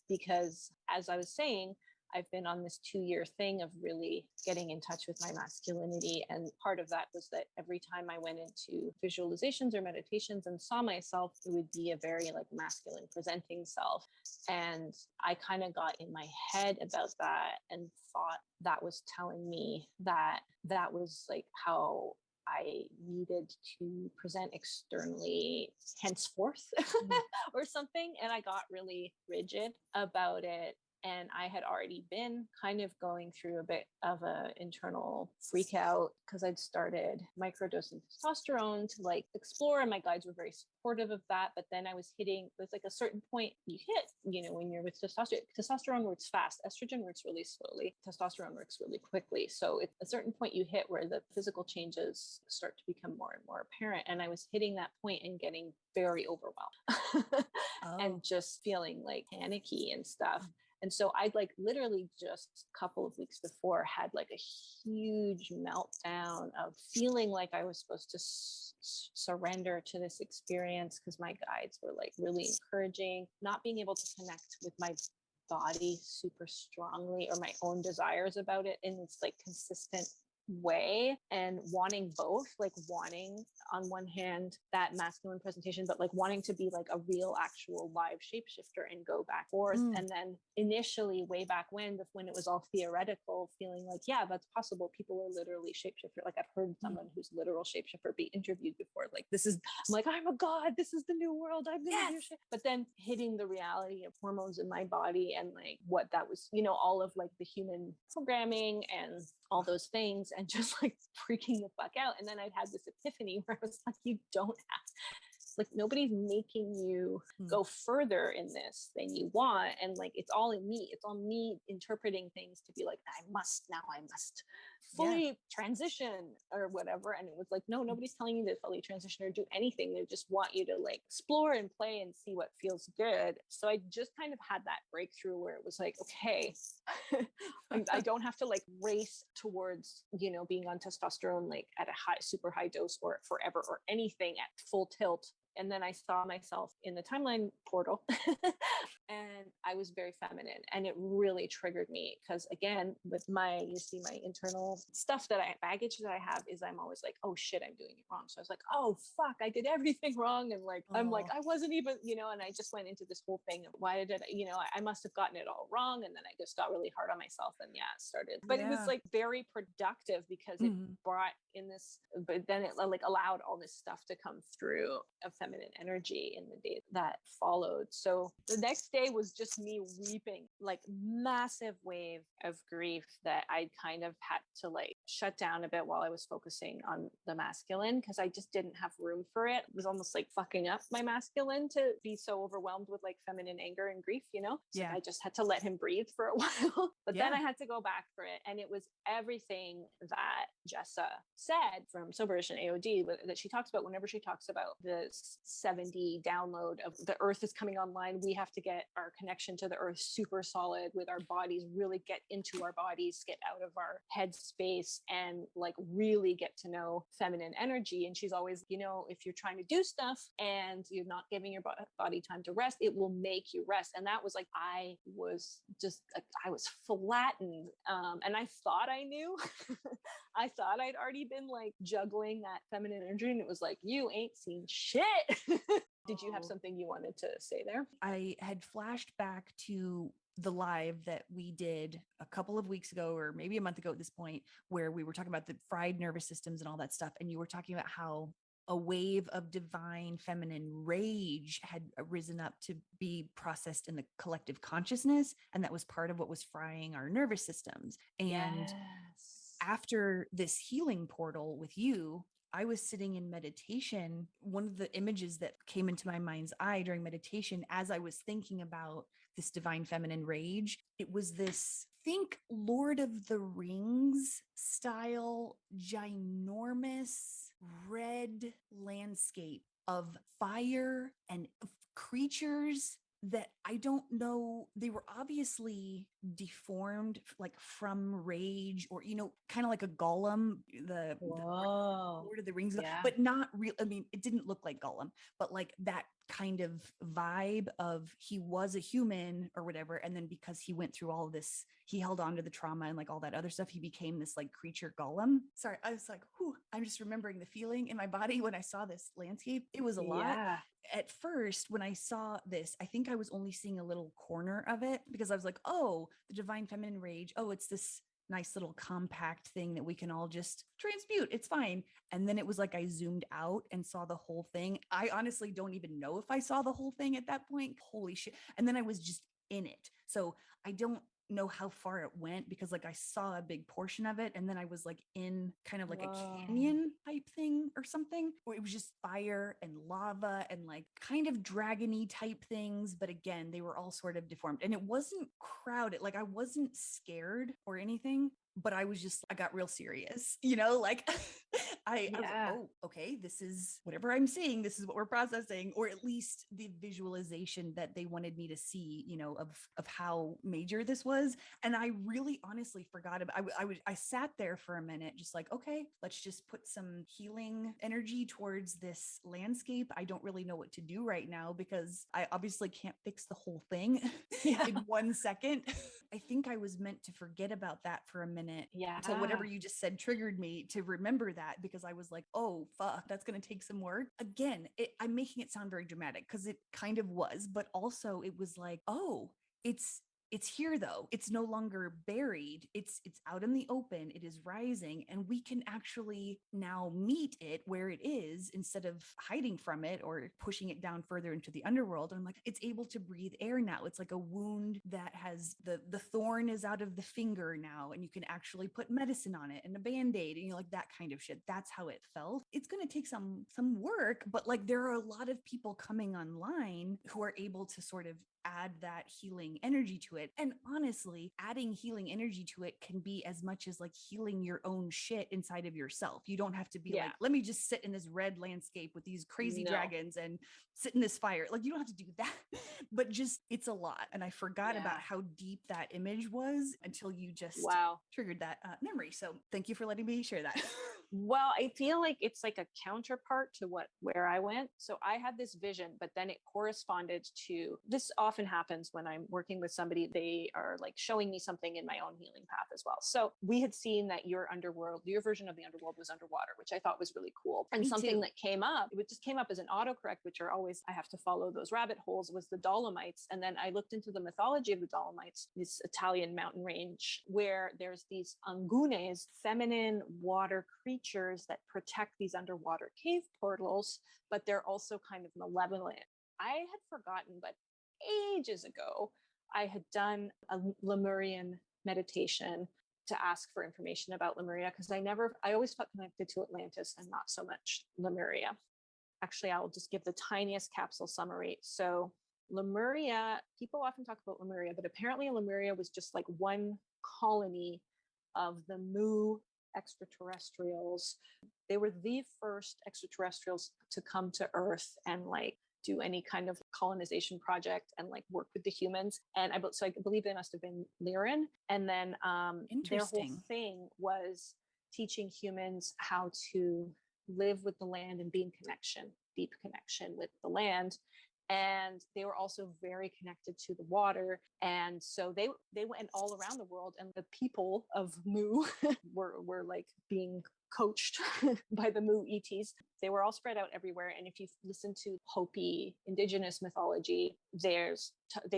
because as I was saying, I've been on this 2-year thing of really getting in touch with my masculinity. And part of that was that every time I went into visualizations or meditations and saw myself, it would be a very like masculine presenting self. And I kind of got in my head about that and thought that was telling me that was like how I needed to present externally henceforth or something. And I got really rigid about it. And I had already been kind of going through a bit of an internal freak out because I'd started microdosing testosterone to like explore, and my guides were very supportive of that. But then there's like a certain point you hit, when you're with testosterone works fast, estrogen works really slowly, testosterone works really quickly. So at a certain point you hit where the physical changes start to become more and more apparent. And I was hitting that point and getting very overwhelmed and just feeling like panicky and stuff. And so I'd like literally just a couple of weeks before had like a huge meltdown of feeling like I was supposed to surrender to this experience because my guides were like really encouraging, not being able to connect with my body super strongly or my own desires about it in this like consistent way, and wanting both, like wanting on one hand that masculine presentation, but like wanting to be like a real actual live shapeshifter and go back forth. And then initially way back when it was all theoretical, feeling like, yeah, that's possible. People are literally shapeshifter. Like I've heard someone who's literal shapeshifter be interviewed before. Like this is, I'm like, I'm a god. This is the new world. I'm gonna do shit. But then hitting the reality of hormones in my body and like what that was, you know, all of like the human programming and all those things, and just like freaking the fuck out. And then I'd had this epiphany where I was like, you don't have, like, nobody's making you go further in this than you want. And like, it's all in me. It's all me interpreting things to be like, I must fully transition or whatever. And it was like, no, nobody's telling you to fully transition or do anything. They just want you to like explore and play and see what feels good. So I just kind of had that breakthrough where it was like, okay, I don't have to like race towards, you know, being on testosterone like at a super high dose or forever or anything at full tilt. And then I saw myself in the timeline portal and I was very feminine, and it really triggered me because, again, with you see my internal stuff baggage that I have is I'm always like, oh shit, I'm doing it wrong. So I was like, oh fuck, I did everything wrong. And like, I'm like, I wasn't even, you know, and I just went into this whole thing of why did I, you know, I must have gotten it all wrong. And then I just got really hard on myself and it started, but it was like very productive because it brought in this, but then it like allowed all this stuff to come through of feminine energy in the day that followed. So the next day was just me weeping, like massive wave of grief that I kind of had to like shut down a bit while I was focusing on the masculine, because I just didn't have room for it. It was almost like fucking up my masculine to be so overwhelmed with like feminine anger and grief, you know? So I just had to let him breathe for a while. But then I had to go back for it. And it was everything that Jessa said from Soberish and AOD that she talks about whenever she talks about this 70 download of the earth is coming online. We have to get our connection to the earth super solid with our bodies, really get into our bodies, get out of our head space and like really get to know feminine energy. And she's always, you know, if you're trying to do stuff and you're not giving your body time to rest, it will make you rest. And that was like, I was flattened. And I thought I knew, I thought I'd already been like juggling that feminine energy, and it was like, you ain't seen shit. Did you have something you wanted to say there? I had flashed back to the live that we did a couple of weeks ago, or maybe a month ago at this point, where we were talking about the fried nervous systems and all that stuff. And you were talking about how a wave of divine feminine rage had risen up to be processed in the collective consciousness. And that was part of what was frying our nervous systems. And after this healing portal with you, I was sitting in meditation. One of the images that came into my mind's eye during meditation, as I was thinking about this divine feminine rage, it was this, think Lord of the Rings style, ginormous red landscape of fire and creatures that I don't know, they were obviously deformed, like from rage, or, you know, kind of like a Gollum, the Lord of the Rings, but not real. I mean, it didn't look like Gollum, but like that kind of vibe of he was a human or whatever. And then because he went through all of this, he held on to the trauma and like all that other stuff, he became this like creature Gollum. Sorry, I was like, whew, I'm just remembering the feeling in my body when I saw this landscape. It was a lot. At first, when I saw this, I think I was only seeing a little corner of it because I was like, oh, the divine feminine rage. Oh, it's this nice little compact thing that we can all just transmute. It's fine. And then it was like I zoomed out and saw the whole thing. I honestly don't even know if I saw the whole thing at that point. Holy shit. And then I was just in it. So I don't know how far it went because like I saw a big portion of it, and then I was like in kind of like a canyon type thing or something where it was just fire and lava and like kind of dragony type things, but again they were all sort of deformed, and it wasn't crowded. Like I wasn't scared or anything, but I was just, I got real serious, you know, like I was like, oh, okay, this is whatever I'm seeing. This is what we're processing, or at least the visualization that they wanted me to see, you know, of how major this was. And I really honestly forgot about, I sat there for a minute, just like, okay, let's just put some healing energy towards this landscape. I don't really know what to do right now because I obviously can't fix the whole thing in 1 second. I think I was meant to forget about that for a minute. Yeah. So whatever you just said triggered me to remember that, because I was like, oh, fuck, that's going to take some work. Again, I'm making it sound very dramatic because it kind of was, but also it was like, oh, it's here though. It's no longer buried. It's out in the open. It is rising, and we can actually now meet it where it is instead of hiding from it or pushing it down further into the underworld. And I'm like, it's able to breathe air now. It's like a wound that has the thorn is out of the finger now, and you can actually put medicine on it and a band-aid, and you know, like that kind of shit. That's how it felt. It's going to take some work, but like there are a lot of people coming online who are able to sort of add that healing energy to it. And honestly, adding healing energy to it can be as much as like healing your own shit inside of yourself. You don't have to be like, let me just sit in this red landscape with these crazy dragons and sit in this fire. Like, you don't have to do that, but just, it's a lot. And I forgot about how deep that image was until you just triggered that memory. So thank you for letting me share that. Well, I feel like it's like a counterpart to where I went. So I had this vision, but then it corresponded to, this often happens when I'm working with somebody, they are like showing me something in my own healing path as well. So we had seen that your version of the underworld was underwater, which I thought was really cool. And something that came up, it just came up as an autocorrect, which are always, I have to follow those rabbit holes, was the Dolomites. And then I looked into the mythology of the Dolomites, this Italian mountain range, where there's these angunes, feminine water creatures that protect these underwater cave portals, but they're also kind of malevolent. I had forgotten, but ages ago, I had done a Lemurian meditation to ask for information about Lemuria, because I always felt connected to Atlantis and not so much Lemuria. Actually, I'll just give the tiniest capsule summary. So Lemuria, people often talk about Lemuria, but apparently Lemuria was just like one colony of the Mu extraterrestrials. They were the first extraterrestrials to come to Earth and like do any kind of colonization project and like work with the humans. And I believe they must have been Lyran. And then their whole thing was teaching humans how to live with the land and be in connection, deep connection with the land. And they were also very connected to the water. And so they went all around the world, and the people of Mu were like being coached by the Mu ETs. They were all spread out everywhere. And if you listen to Hopi indigenous mythology, they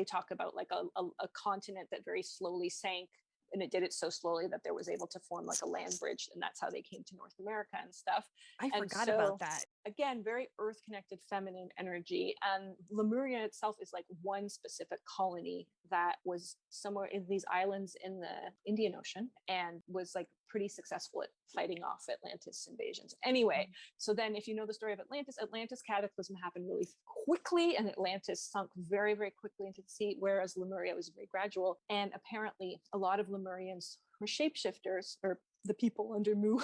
talk about like a continent that very slowly sank. And it did it so slowly that there was able to form like a land bridge. And that's how they came to North America and stuff. I forgot about that. Again, very earth connected feminine energy. And Lemuria itself is like one specific colony that was somewhere in these islands in the Indian Ocean and was like pretty successful at fighting off Atlantis invasions. Anyway, so then if you know the story of Atlantis cataclysm happened really quickly, and Atlantis sunk very, very quickly into the sea, whereas Lemuria was very gradual. And apparently a lot of Lemurians were shapeshifters, or the people under Mu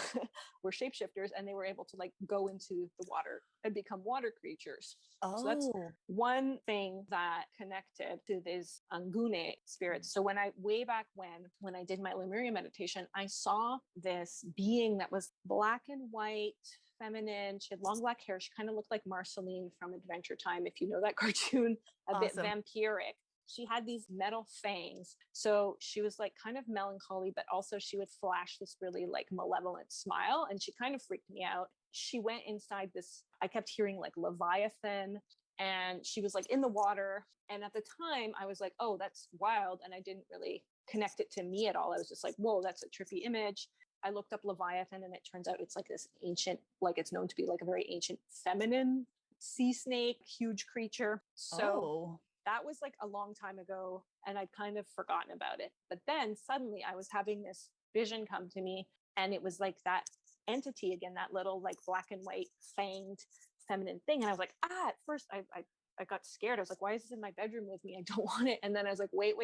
were shapeshifters, and they were able to like go into the water and become water creatures. So that's one thing that connected to these Angune spirits. So way back when I did my Lemuria meditation, I saw this being that was black and white, feminine. She had long black hair. She kind of looked like Marceline from Adventure Time, if you know that cartoon, a bit vampiric. She had these metal fangs. So she was like kind of melancholy, but also she would flash this really like malevolent smile. And she kind of freaked me out. She went inside this, I kept hearing like Leviathan, and she was like in the water. And at the time I was like, oh, that's wild. And I didn't really connect it to me at all. I was just like, whoa, that's a trippy image. I looked up Leviathan, and it turns out it's like this ancient, like it's known to be like a very ancient feminine sea snake, huge creature. So that was like a long time ago, and I'd kind of forgotten about it. But then suddenly I was having this vision come to me, and it was like that entity again, that little like black and white fanged feminine thing. And I was like, at first I got scared. I was like, why is this in my bedroom with me? I don't want it. And then I was like, wait,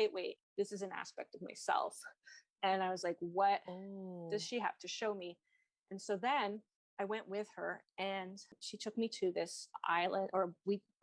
this is an aspect of myself. And I was like, what does she have to show me? And so then I went with her and she took me to this island,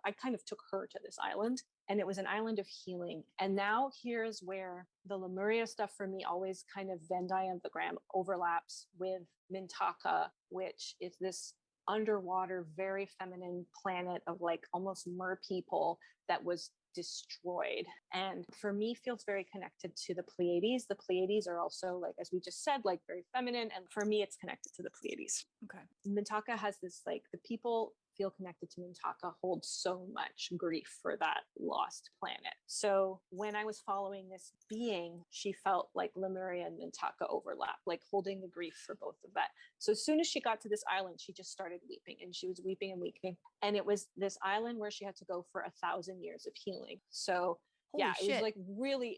I kind of took her to this island, and it was an island of healing. And now here's where the Lemuria stuff for me always kind of Venn diagram overlaps with Mintaka, which is this underwater, very feminine planet of like almost mer people that was destroyed. And for me, feels very connected to the Pleiades. The Pleiades are also, like, as we just said, like very feminine. And for me, it's connected to the Pleiades. Okay. Mintaka has this, like, the people feel connected to Mintaka hold so much grief for that lost planet. So when I was following this being, she felt like Lemuria and Mintaka overlap, like holding the grief for both of that. So as soon as she got to this island, she just started weeping, and she was weeping and weeping. And it was this island where she had to go for 1,000 years of healing. So Holy shit.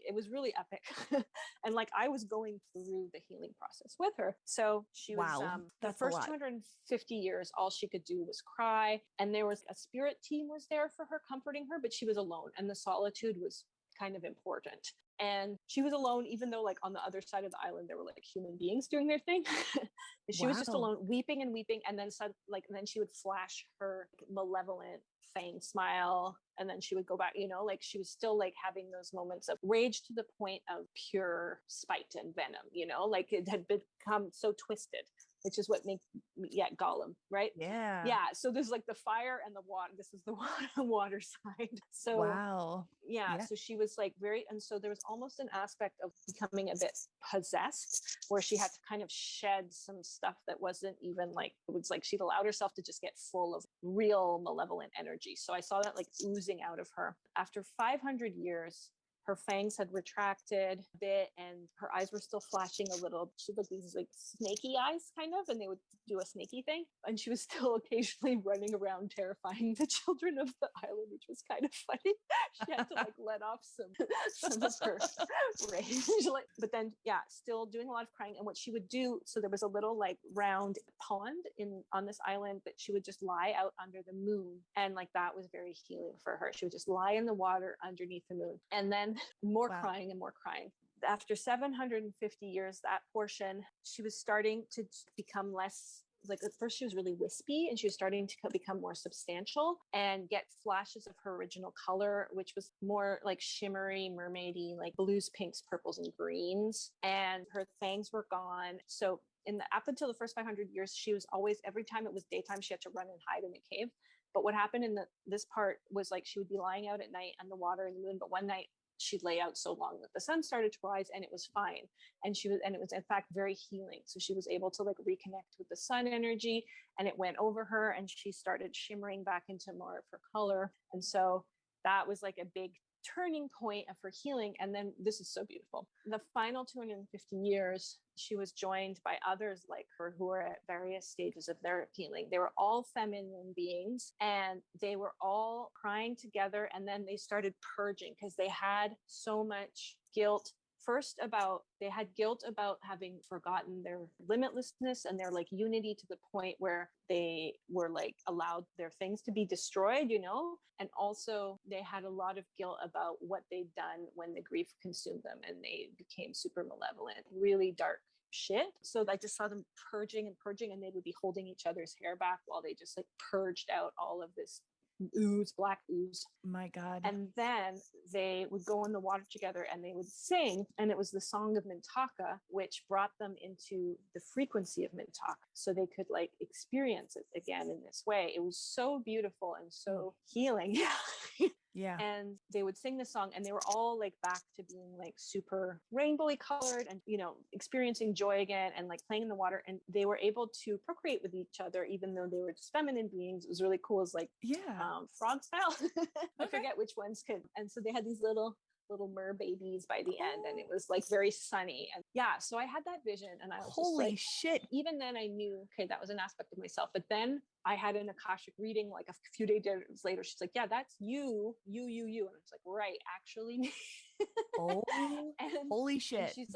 It was really epic. And like I was going through the healing process with her. So she was, the that's first 250 years, all she could do was cry. And there was a spirit team was there for her, comforting her, but she was alone. And the solitude was kind of important. And she was alone, even though like on the other side of the island, there were like human beings doing their thing. She was just alone, weeping and weeping. And then then she would flash her malevolent fang smile. And then she would go back, like she was still like having those moments of rage to the point of pure spite and venom, like it had become so twisted, which is what makes Gollum, right? Yeah. Yeah. So there's like the fire and the water. This is the water side. So wow. Yeah. So she was like and so there was almost an aspect of becoming a bit possessed, where she had to kind of shed some stuff that wasn't even like, it was like she'd allowed herself to just get full of real malevolent energy. So I saw that like oozing out of her. After 500 years, her fangs had retracted a bit and her eyes were still flashing a little. She had like these like snaky eyes kind of, and they would do a snaky thing. And she was still occasionally running around terrifying the children of the island, which was kind of funny. She had to like let off some of her rage. But then, still doing a lot of crying. And what she would do, so there was a little like round pond on this island that she would just lie out under the moon. And like that was very healing for her. She would just lie in the water underneath the moon. And then more crying and more crying. After 750 years, that portion, she was starting to become less, like at first she was really wispy, and she was starting to become more substantial and get flashes of her original color, which was more like shimmery, mermaidy, like blues, pinks, purples, and greens. And her fangs were gone. So up until the first 500 years, she was always, every time it was daytime, she had to run and hide in a cave. But what happened in this part was like she would be lying out at night on the water and the moon, but one night she'd lay out so long that the sun started to rise, and it was fine. And it was in fact very healing. So she was able to like reconnect with the sun energy, and it went over her, and she started shimmering back into more of her color. And so that was like a big turning point of her healing. And then this is so beautiful. The final 250 years, she was joined by others like her who were at various stages of their healing. They were all feminine beings, and they were all crying together. And then they started purging because they had so much guilt. First, they had guilt about having forgotten their limitlessness and their like unity to the point where they were like allowed their things to be destroyed, and also they had a lot of guilt about what they'd done when the grief consumed them and they became super malevolent, really dark shit. So I just saw them purging, and they would be holding each other's hair back while they just like purged out all of this black ooze. My God. And then they would go in the water together and they would sing, and it was the song of Mintaka, which brought them into the frequency of Mintaka, so they could like experience it again in this way. It was so beautiful and so healing. Yeah. And they would sing the song, and they were all like back to being like super rainbowy colored and, experiencing joy again and like playing in the water. And they were able to procreate with each other, even though they were just feminine beings. It was really cool. It's like, frog style. I forget which ones could. And so they had these little mer babies by the end, and it was like very sunny. And so I had that vision, and I was holy shit. Even then I knew, okay, that was an aspect of myself. But then I had an Akashic reading like a few days later. She's like, yeah, that's you. And I was like, right, actually me. Oh, and holy and shit. she's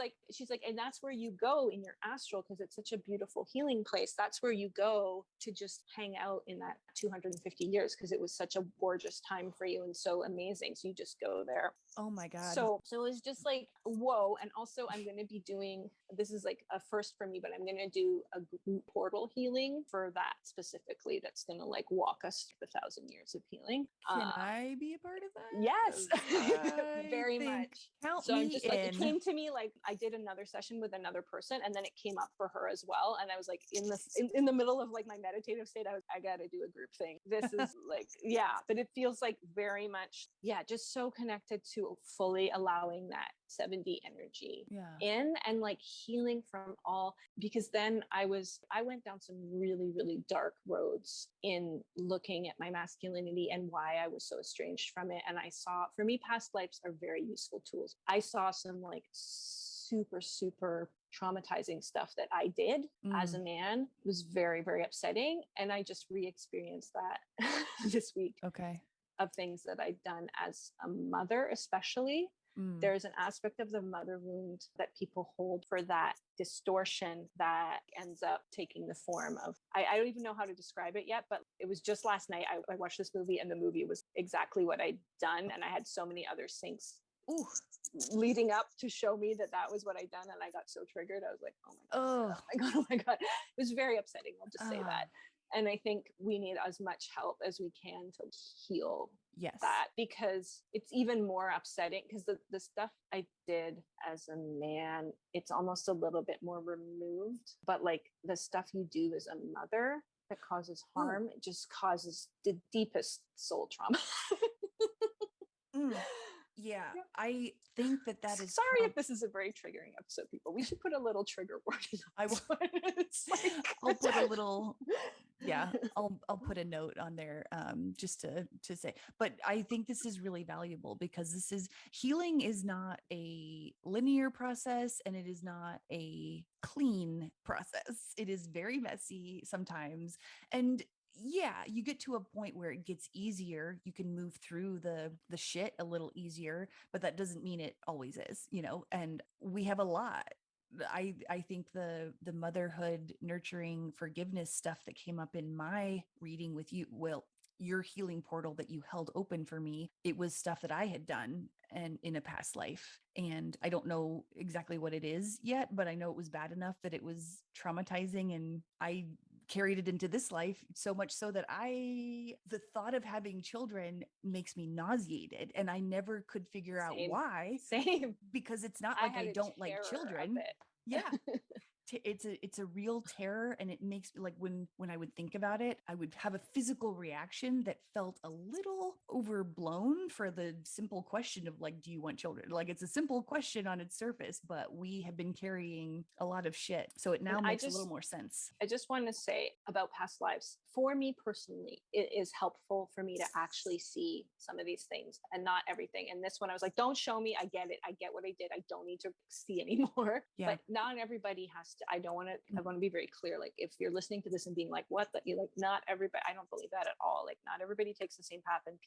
like, and that's where you go in your astral, because it's such a beautiful healing place. That's where you go to just hang out in that 250 years, because it was such a gorgeous time for you and so amazing. So you just go there. Oh my God. So it was just like, whoa. And also I'm going to be doing, this is like a first for me, but I'm going to do a group portal healing for that specifically. That's going to like walk us through 1,000 years of healing. Can I be a part of that? Yes, 'Cause very think- much. Count So me I'm just like, it in. came to me like I did another session with another person, and then it came up for her as well. And I was like, in the middle of like my meditative state, I got to do a group thing. This is like, yeah, but it feels like very much, yeah, just so connected to fully allowing that 7D energy Yeah. in, and like healing from all, because then I went down some really, really dark roads in looking at my masculinity and why I was so estranged from it. And I saw, for me, past lives are very useful tools. I saw some like super, super traumatizing stuff that I did as a man. It was very, very upsetting. And I just re-experienced that this week. Okay. Of things that I'd done as a mother, especially. There's an aspect of the mother wound that people hold for that distortion that ends up taking the form of, I don't even know how to describe it yet, but it was just last night I watched this movie, and the movie was exactly what I'd done. And I had so many other syncs leading up to show me that that was what I'd done. And I got so triggered. I was like, oh my God, oh my God. It was very upsetting. I'll just say that. And I think we need as much help as we can to heal that, because it's even more upsetting, because the stuff I did as a man, it's almost a little bit more removed. But like the stuff you do as a mother that causes harm, it just causes the deepest soul trauma. Yeah, I think that is. Sorry if this is a very triggering episode, people. We should put a little trigger warning. I will. It's like, I'll put a little. Yeah, I'll put a note on there, just to say. But I think this is really valuable, because healing is not a linear process, and it is not a clean process. It is very messy sometimes, and yeah, you get to a point where it gets easier. You can move through the shit a little easier, but that doesn't mean it always is, and we have a lot. I think the motherhood, nurturing, forgiveness stuff that came up in my reading with you, well, your healing portal that you held open for me, it was stuff that I had done and in a past life. And I don't know exactly what it is yet, but I know it was bad enough that it was traumatizing, and I carried it into this life, so much so that the thought of having children makes me nauseated, and I never could figure out why. Same. Because it's not like I don't like children. Yeah. It's a real terror, and it makes, like, when I would think about it, I would have a physical reaction that felt a little overblown for the simple question of like, do you want children? Like, it's a simple question on its surface, but we have been carrying a lot of shit, so it now makes a little more sense. I just want to say about past lives, for me personally, it is helpful for me to actually see some of these things and not everything. And this one, I was like, don't show me. I get it. I get what I did. I don't need to see anymore. Yeah. But not everybody has to. I want to be very clear. Like, if you're listening to this and being like, what, that you're like, not everybody, I don't believe that at all. Like, not everybody takes the same path, and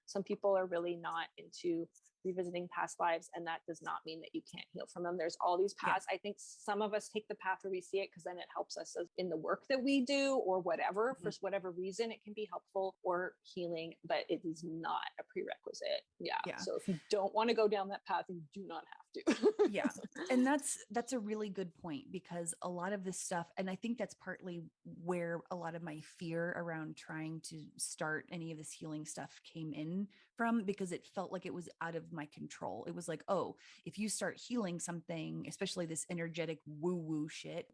some people are really not into revisiting past lives, and that does not mean that you can't heal from them. There's all these paths. I think some of us take the path where we see it because then it helps us in the work that we do, or whatever, for whatever reason it can be helpful or healing, but it is not a prerequisite. Yeah. So if you don't want to go down that path, you do not have to. Yeah. And that's a really good point, because a lot of this stuff, and I think that's partly where a lot of my fear around trying to start any of this healing stuff came in from, because it felt like it was out of my control. It was like, oh, if you start healing something, especially this energetic woo-woo shit,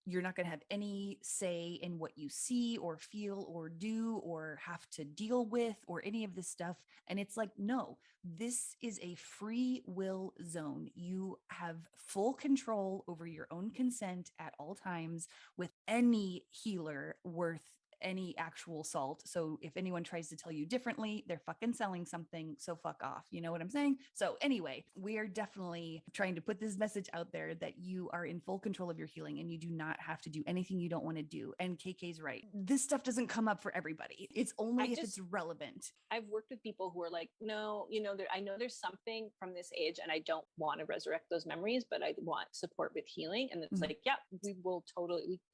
you're not going to have any say in what you see or feel or do or have to deal with or any of this stuff. And it's like, no, this is a free will zone. You have full control over your own consent at all times with any healer worth any actual salt. So if anyone tries to tell you differently, they're fucking selling something. So fuck off. You know what I'm saying? So anyway, we are definitely trying to put this message out there that you are in full control of your healing and you do not have to do anything you don't want to do. And KK's right. This stuff doesn't come up for everybody. It's only if it's relevant. I've worked with people who are like, no, I know there's something from this age and I don't want to resurrect those memories, but I want support with healing. And it's like, yeah, we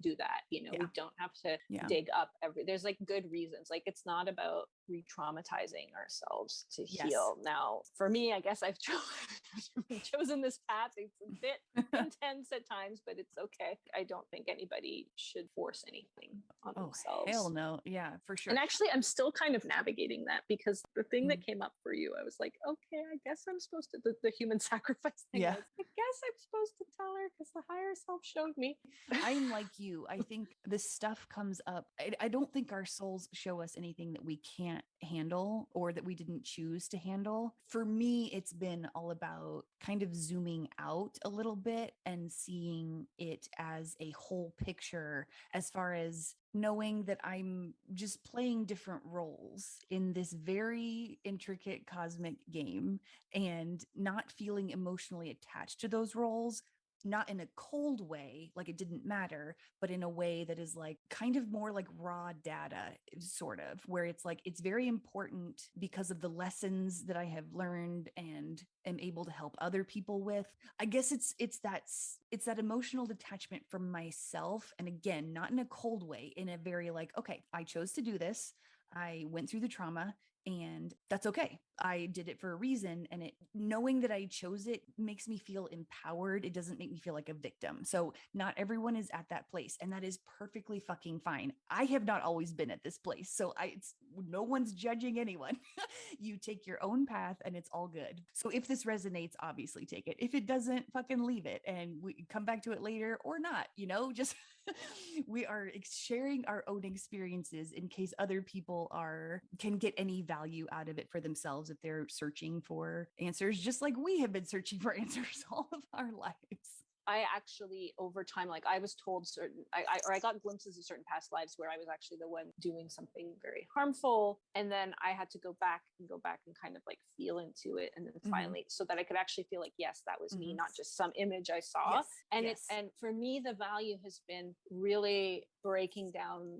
do that. We don't have to dig up there's like good reasons. Like it's not about re-traumatizing ourselves to heal. Now, for me, I guess I've chosen this path. It's a bit intense at times, but it's okay. I don't think anybody should force anything on themselves. Hell no. Yeah, for sure. And actually, I'm still kind of navigating that because the thing that came up for you, I was like, okay, I guess I'm supposed to, the human sacrifice thing. I guess I'm supposed to tell her because the higher self showed me. I'm like you. I think this stuff comes up. I don't think our souls show us anything that we can't handle or that we didn't choose to handle. For me, it's been all about kind of zooming out a little bit and seeing it as a whole picture, as far as knowing that I'm just playing different roles in this very intricate cosmic game and not feeling emotionally attached to those roles. Not in a cold way, like it didn't matter, but in a way that is like kind of more like raw data, sort of, where it's like, it's very important because of the lessons that I have learned and am able to help other people with. I guess it's that emotional detachment from myself. And again, not in a cold way, in a very like, okay, I chose to do this. I went through the trauma. And that's okay. I did it for a reason. And knowing that I chose it makes me feel empowered. It doesn't make me feel like a victim. So not everyone is at that place. And that is perfectly fucking fine. I have not always been at this place. So no one's judging anyone. You take your own path and it's all good. So if this resonates, obviously take it. If it doesn't, fucking leave it and we come back to it later or not, just we are sharing our own experiences in case other people can get any value out of it for themselves if they're searching for answers, just like we have been searching for answers all of our lives. I actually, over time, like I was told I got glimpses of certain past lives where I was actually the one doing something very harmful. And then I had to go back and kind of like feel into it. And then finally, so that I could actually feel like, yes, that was me, not just some image I saw. Yes. And for me, the value has been really breaking down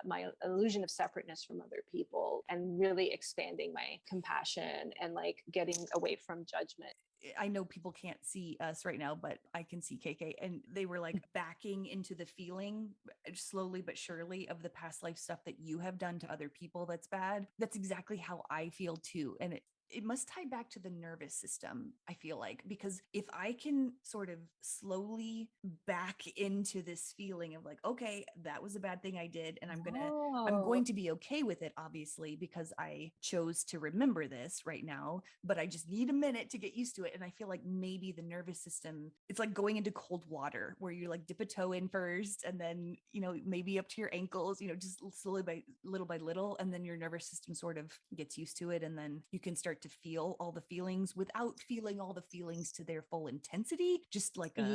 my illusion of separateness from other people and really expanding my compassion and like getting away from judgment. I know people can't see us right now, but I can see KK, and they were like backing into the feeling slowly but surely of the past life stuff that you have done to other people that's bad. That's exactly how I feel too. And it must tie back to the nervous system, I feel like, because if I can sort of slowly back into this feeling of like, okay, that was a bad thing I did, and I'm going to be okay with it, obviously, because I chose to remember this right now, but I just need a minute to get used to it. And I feel like maybe the nervous system, it's like going into cold water where you like dip a toe in first and then, maybe up to your ankles, just slowly by little, and then your nervous system sort of gets used to it. And then you can start to feel all the feelings without feeling all the feelings to their full intensity, just like an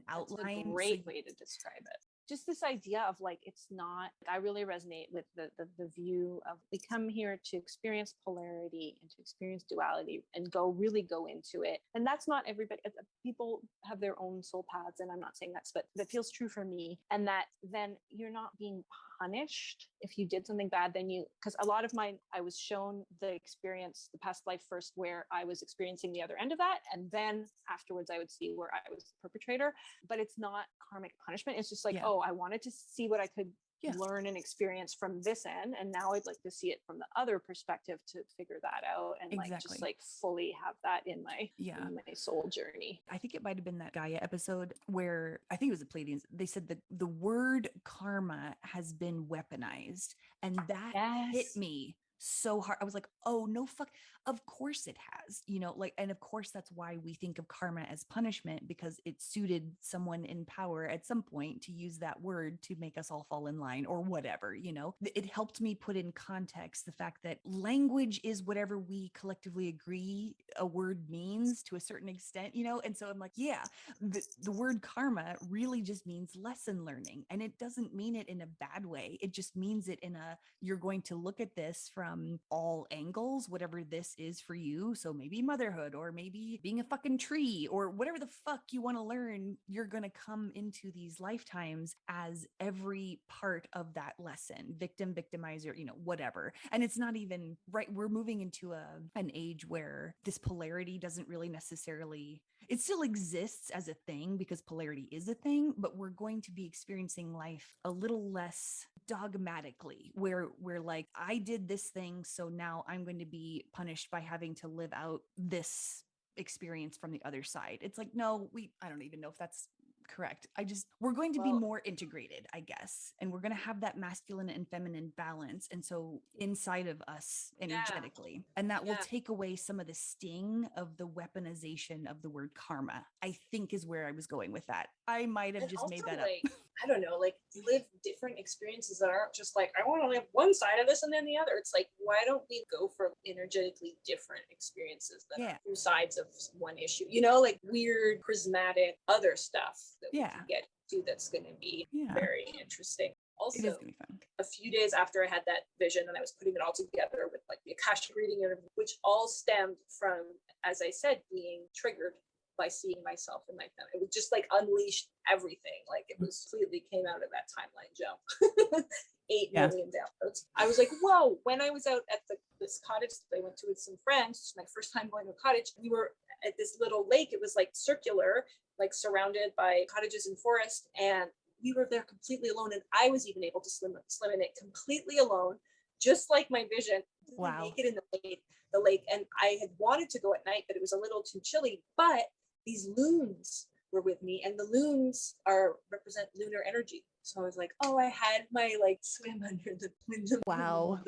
outline. That's a great way to describe it. Just this idea of like, it's not, I really resonate with the view of we come here to experience polarity and to experience duality and really go into it. And that's not everybody. People have their own soul paths, and I'm not saying that's, but that feels true for me. And that then you're not being punished if you did something bad, because a lot of mine, I was shown the experience, the past life first, where I was experiencing the other end of that. And then afterwards I would see where I was the perpetrator, but it's not karmic punishment. It's just like, I wanted to see what I could learn and experience from this end. And now I'd like to see it from the other perspective to figure that out and like just like fully have that in my soul journey. I think it might have been that Gaia episode where I think it was the Pleiadians. They said that the word karma has been weaponized, and that hit me so hard. I was like, oh no, fuck. Of course it has, like, and of course that's why we think of karma as punishment, because it suited someone in power at some point to use that word to make us all fall in line or whatever. It helped me put in context the fact that language is whatever we collectively agree a word means to a certain extent, and so I'm like, yeah, the word karma really just means lesson learning, and it doesn't mean it in a bad way. It just means it in a, you're going to look at this from all angles, whatever this is for you. So maybe motherhood, or maybe being a fucking tree, or whatever the fuck you want to learn. You're going to come into these lifetimes as every part of that lesson, victim, victimizer, whatever. And it's not even right. We're moving into an age where this polarity doesn't really necessarily, it still exists as a thing because polarity is a thing, but we're going to be experiencing life a little less dogmatically, where we're like, I did this thing, so now I'm going to be punished by having to live out this experience from the other side. It's like, no, I don't even know if that's correct. We're going to be more integrated, I guess. And we're going to have that masculine and feminine balance. And so inside of us energetically, and that will take away some of the sting of the weaponization of the word karma, I think is where I was going with that. I might have just made that up. I don't know, like live different experiences that aren't just like, I want to live one side of this and then the other. It's like, why don't we go for energetically different experiences that are two sides of one issue, like weird prismatic other stuff that we can get to that's going to be very interesting. Also, it is gonna be fun. A few days after I had that vision and I was putting it all together with like the Akashic reading, which all stemmed from, as I said, being triggered by seeing myself in my family. It was just like unleashed everything. Like it was completely came out of that timeline jump. 8 million downloads. I was like, whoa. When I was out at this cottage that I went to with some friends, it's my first time going to a cottage. We were at this little lake. It was like circular, like surrounded by cottages and forest. And we were there completely alone. And I was even able to swim in it completely alone, just like my vision. Wow. Naked in the lake. And I had wanted to go at night, but it was a little too chilly. But these loons were with me, and the loons represent lunar energy. So I was like, oh, I had my like swim under the window. Wow.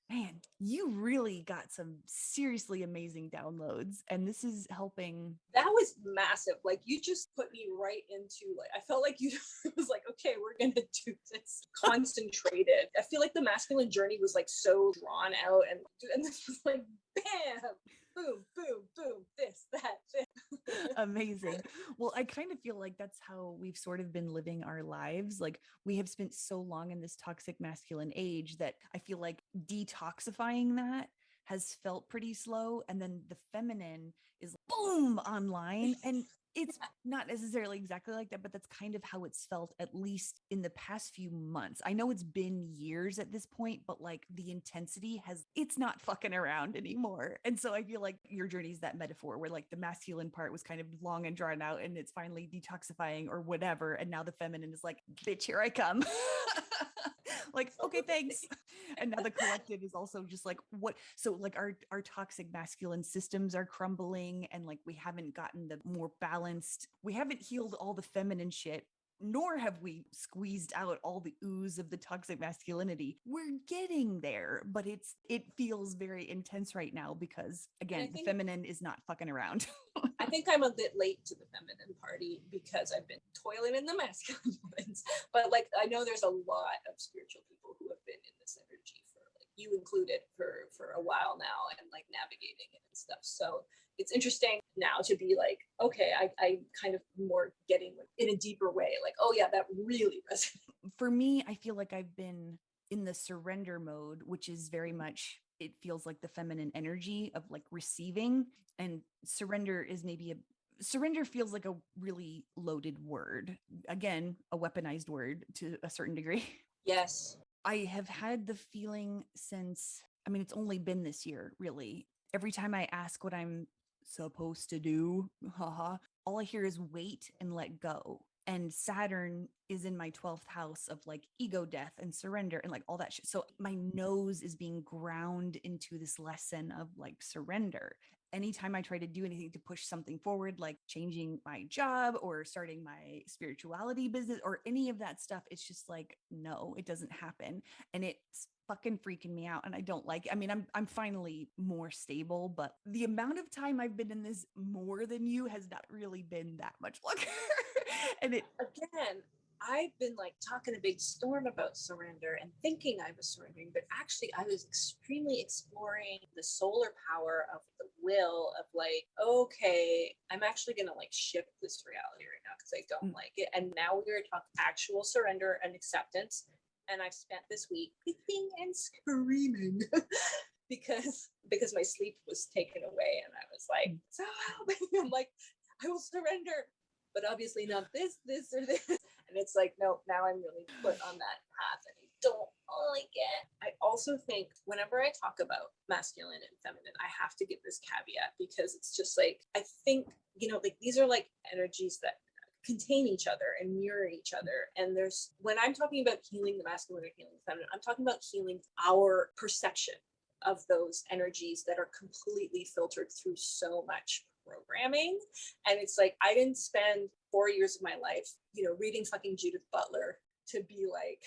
Man, you really got some seriously amazing downloads, and this is helping. That was massive. Like you just put me right into like, I felt like you it was like, okay, we're gonna do this concentrated. I feel like the masculine journey was like so drawn out, and this was like bam, boom, boom, boom, this, that, this. Amazing. Well, I kind of feel like that's how we've sort of been living our lives. Like we have spent so long in this toxic masculine age that I feel like detoxifying that has felt pretty slow. And then the feminine is boom online. And it's not necessarily exactly like that, but that's kind of how it's felt, at least in the past few months. I know it's been years at this point, but like the intensity it's not fucking around anymore. And so I feel like your journey is that metaphor where like the masculine part was kind of long and drawn out and it's finally detoxifying or whatever. And now the feminine is like, bitch, here I come. Like, okay, thanks. And now the collective is also just like, what? So like our toxic masculine systems are crumbling, and like we haven't gotten the more balanced, we haven't healed all the feminine shit, nor have we squeezed out all the ooze of the toxic masculinity. We're getting there, but it feels very intense right now because again, the feminine is not fucking around. I think I'm a bit late to the feminine party because I've been toiling in the masculine ones. But like, I know there's a lot of spiritual people who have been in this energy for like you included for a while now and like navigating it and stuff. So it's interesting now to be like, okay, I kind of more getting in a deeper way. Like, oh yeah, that really resonates. For me, I feel like I've been in the surrender mode, which is very much, it feels like the feminine energy of like receiving, and surrender feels like a really loaded word. Again, a weaponized word to a certain degree. Yes. I have had the feeling since, it's only been this year, really. Every time I ask what I'm supposed to do, all I hear is wait and let go. And Saturn is in my 12th house of like ego death and surrender and like all that shit. So my nose is being ground into this lesson of like surrender. anytime I try to do anything to push something forward, like changing my job or starting my spirituality business or any of that stuff, it's just like, no, it doesn't happen. And it's fucking freaking me out. And I don't like it. I mean, I'm finally more stable, but the amount of time I've been in this more than you has not really been that much longer. And it again, I've been like talking a big storm about surrender and thinking I was surrendering, but actually I was extremely exploring the solar power of the will of like, okay, I'm actually going to like shift this reality right now because I don't like it. And now we're talking actual surrender and acceptance. And I've spent this week kicking and screaming because my sleep was taken away. And I was like, so help me. I'm like, I will surrender, but obviously not this, or this. And it's like, no, now I'm really put on that path and I don't like it. I also think whenever I talk about masculine and feminine, I have to give this caveat because it's just like, I think, like these are like energies that contain each other and mirror each other. And when I'm talking about healing the masculine or healing the feminine, I'm talking about healing our perception of those energies that are completely filtered through so much programming. And it's like, I didn't spend 4 years of my life, reading fucking Judith Butler to be like,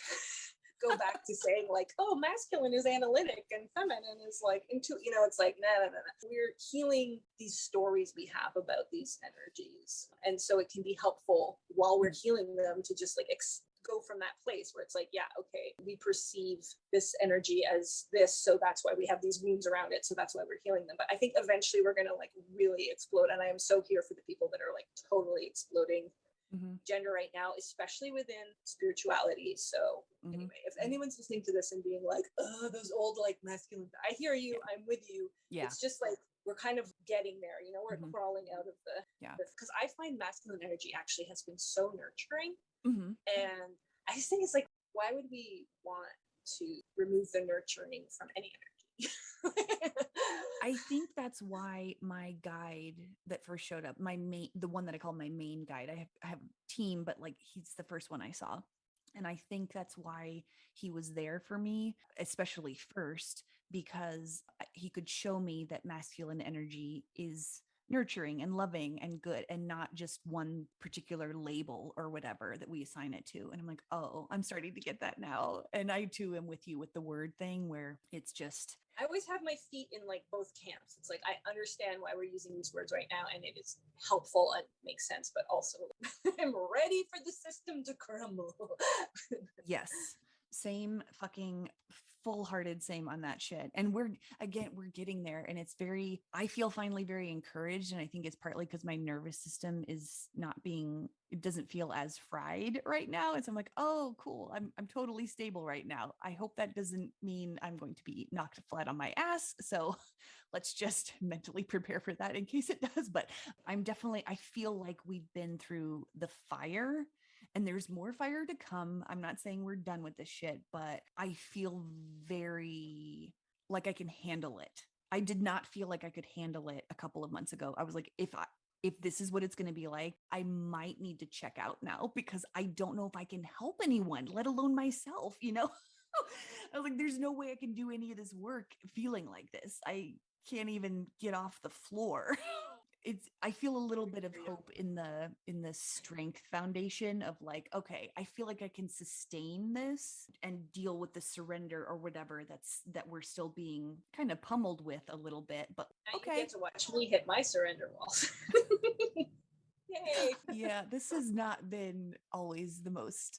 go back to saying like, oh, masculine is analytic and feminine is like it's like, no. We're healing these stories we have about these energies. And so it can be helpful while we're healing them to just like go from that place where it's like, yeah, okay, we perceive this energy as this, so that's why we have these wounds around it, so that's why we're healing them. But I think eventually we're going to like really explode, and I am so here for the people that are like totally exploding gender right now, especially within spirituality. So anyway, if anyone's listening to this and being like, oh, those old like masculine, I hear you, I'm with you. It's just like we're kind of getting there, we're crawling out of because I find masculine energy actually has been so nurturing. And I just think it's like, why would we want to remove the nurturing from any energy? I think that's why my guide that first showed up, the one that I call my main guide, I have a team, but like he's the first one I saw. And I think that's why he was there for me, especially first, because he could show me that masculine energy is nurturing and loving and good and not just one particular label or whatever that we assign it to. And I'm like, oh, I'm starting to get that now. And I too am with you with the word thing where it's just, I always have my feet in like both camps. It's like, I understand why we're using these words right now and it is helpful and makes sense, but also I'm ready for the system to crumble. Yes. Same fucking full-hearted same on that shit. And we're getting there, and it's I feel finally very encouraged, and I think it's partly because my nervous system is it doesn't feel as fried right now. And so I'm like, oh cool, I'm totally stable right now. I hope that doesn't mean I'm going to be knocked flat on my ass, so let's just mentally prepare for that in case it does. But I feel like we've been through the fire and there's more fire to come. I'm not saying we're done with this shit, but I feel very like I can handle it. I did not feel like I could handle it a couple of months ago. I was like, if this is what it's going to be like, I might need to check out now because I don't know if I can help anyone, let alone myself, I was like, there's no way I can do any of this work feeling like this. I can't even get off the floor. I feel a little bit of hope in the strength foundation of like, okay, I feel like I can sustain this and deal with the surrender or whatever that we're still being kind of pummeled with a little bit, but okay. You get to watch me hit my surrender walls. Yay. Yeah, this has not been always the most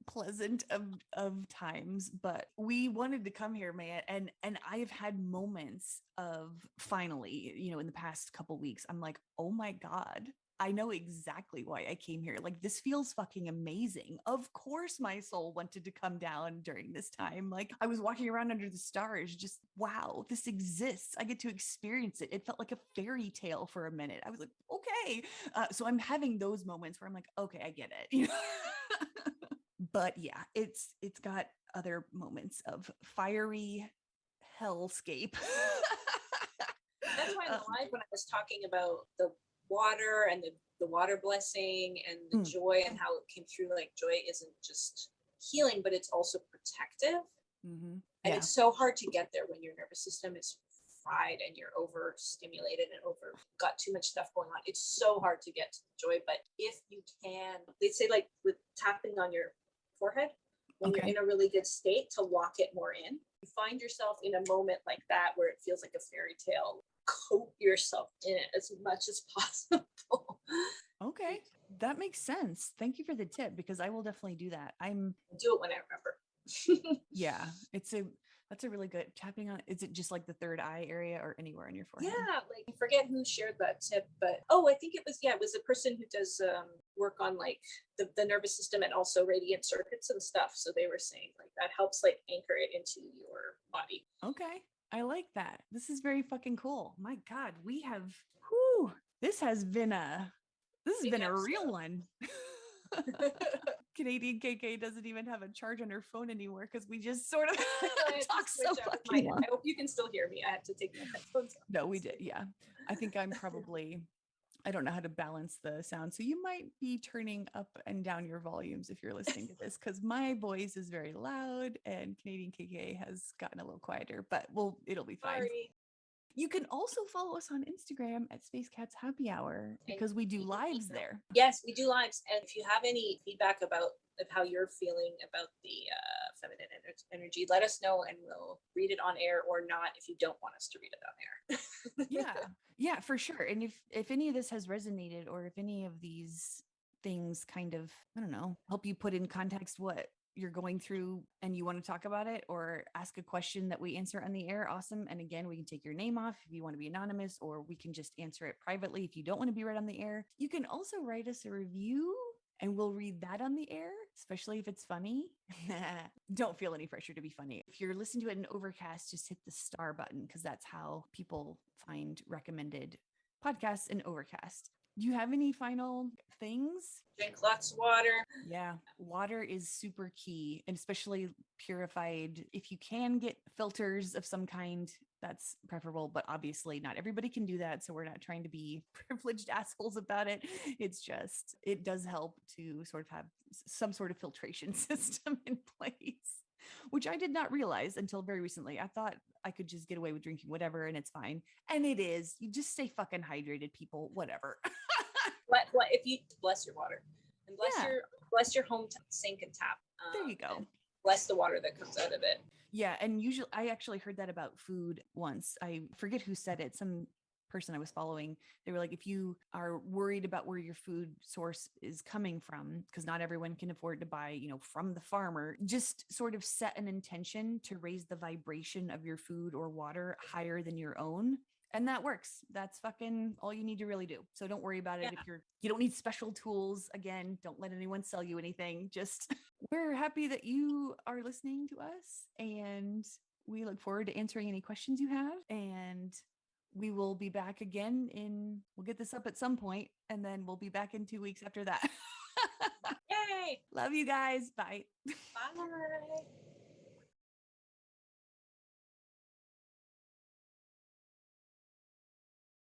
pleasant of times, but we wanted to come here, man, and I've had moments of finally, in the past couple weeks, I'm like, oh my god, I know exactly why I came here. Like, this feels fucking amazing. Of course my soul wanted to come down during this time. Like, I was walking around under the stars, just wow, this exists. I get to experience it. It felt like a fairy tale for a minute. I was like, okay. So I'm having those moments where I'm like, okay, I get it. But yeah, it's got other moments of fiery hellscape. That's why when I was talking about the water and the water blessing and the joy and how it came through, like joy isn't just healing, but it's also protective. And it's so hard to get there when your nervous system is fried and you're overstimulated and got too much stuff going on, it's so hard to get to joy. But if you can, they say like with tapping on your forehead when you're in a really good state, to lock it more in. You find yourself in a moment like that where it feels like a fairy tale. Coat yourself in it as much as possible. Okay, that makes sense. Thank you for the tip, because I will definitely do that. Do it when I remember. Yeah, that's a really good tapping on. Is it just like the third eye area or anywhere on your forehead? Yeah, like I forget who shared that tip, but I think it was a person who does work on like the nervous system and also radiant circuits and stuff. So they were saying like that helps like anchor it into your body. Okay, I like that. This is very fucking cool. My God, this has been a real one. Canadian KK doesn't even have a charge on her phone anymore because we just sort of talk so fucking long. I hope you can still hear me. I had to take my headphones off. No, we did. Yeah. I think I don't know how to balance the sound. So you might be turning up and down your volumes if you're listening to this, because my voice is very loud and Canadian KK has gotten a little quieter, but it'll be fine. Sorry. You can also follow us on Instagram at spacecatshappyhour because we do lives there. Yes, we do lives. And if you have any feedback of how you're feeling about the feminine energy, let us know and we'll read it on air, or not if you don't want us to read it on air. Yeah, for sure. And if any of this has resonated, or if any of these things kind of, I don't know, help you put in context what you're going through and you want to talk about it or ask a question that we answer on the air, awesome. And again, we can take your name off if you want to be anonymous, or we can just answer it privately if you don't want to be read on the air. You can also write us a review and we'll read that on the air, especially if it's funny. Don't feel any pressure to be funny. If you're listening to it in Overcast, just hit the star button, because that's how people find recommended podcasts in Overcast. Do you have any final things? Drink lots of water. Yeah, water is super key, and especially purified. If you can get filters of some kind, that's preferable, but obviously not everybody can do that. So we're not trying to be privileged assholes about it. It's just, it does help to sort of have some sort of filtration system in place, which I did not realize until very recently. I thought I could just get away with drinking whatever and it's fine. And it is. You just stay fucking hydrated, people, whatever. If you bless your water and bless your home sink and tap. There you go. Bless the water that comes out of it. Yeah. And usually I actually heard that about food once. I forget who said it. Some person I was following, they were like, if you are worried about where your food source is coming from, because not everyone can afford to buy, from the farmer, just sort of set an intention to raise the vibration of your food or water higher than your own. And that works. That's fucking all you need to really do. So don't worry about it. Yeah. If you don't need special tools. Again, don't let anyone sell you anything. Just we're happy that you are listening to us, and we look forward to answering any questions you have. And we will be back again we'll get this up at some point, and then we'll be back in 2 weeks after that. Yay! Love you guys. Bye. Bye.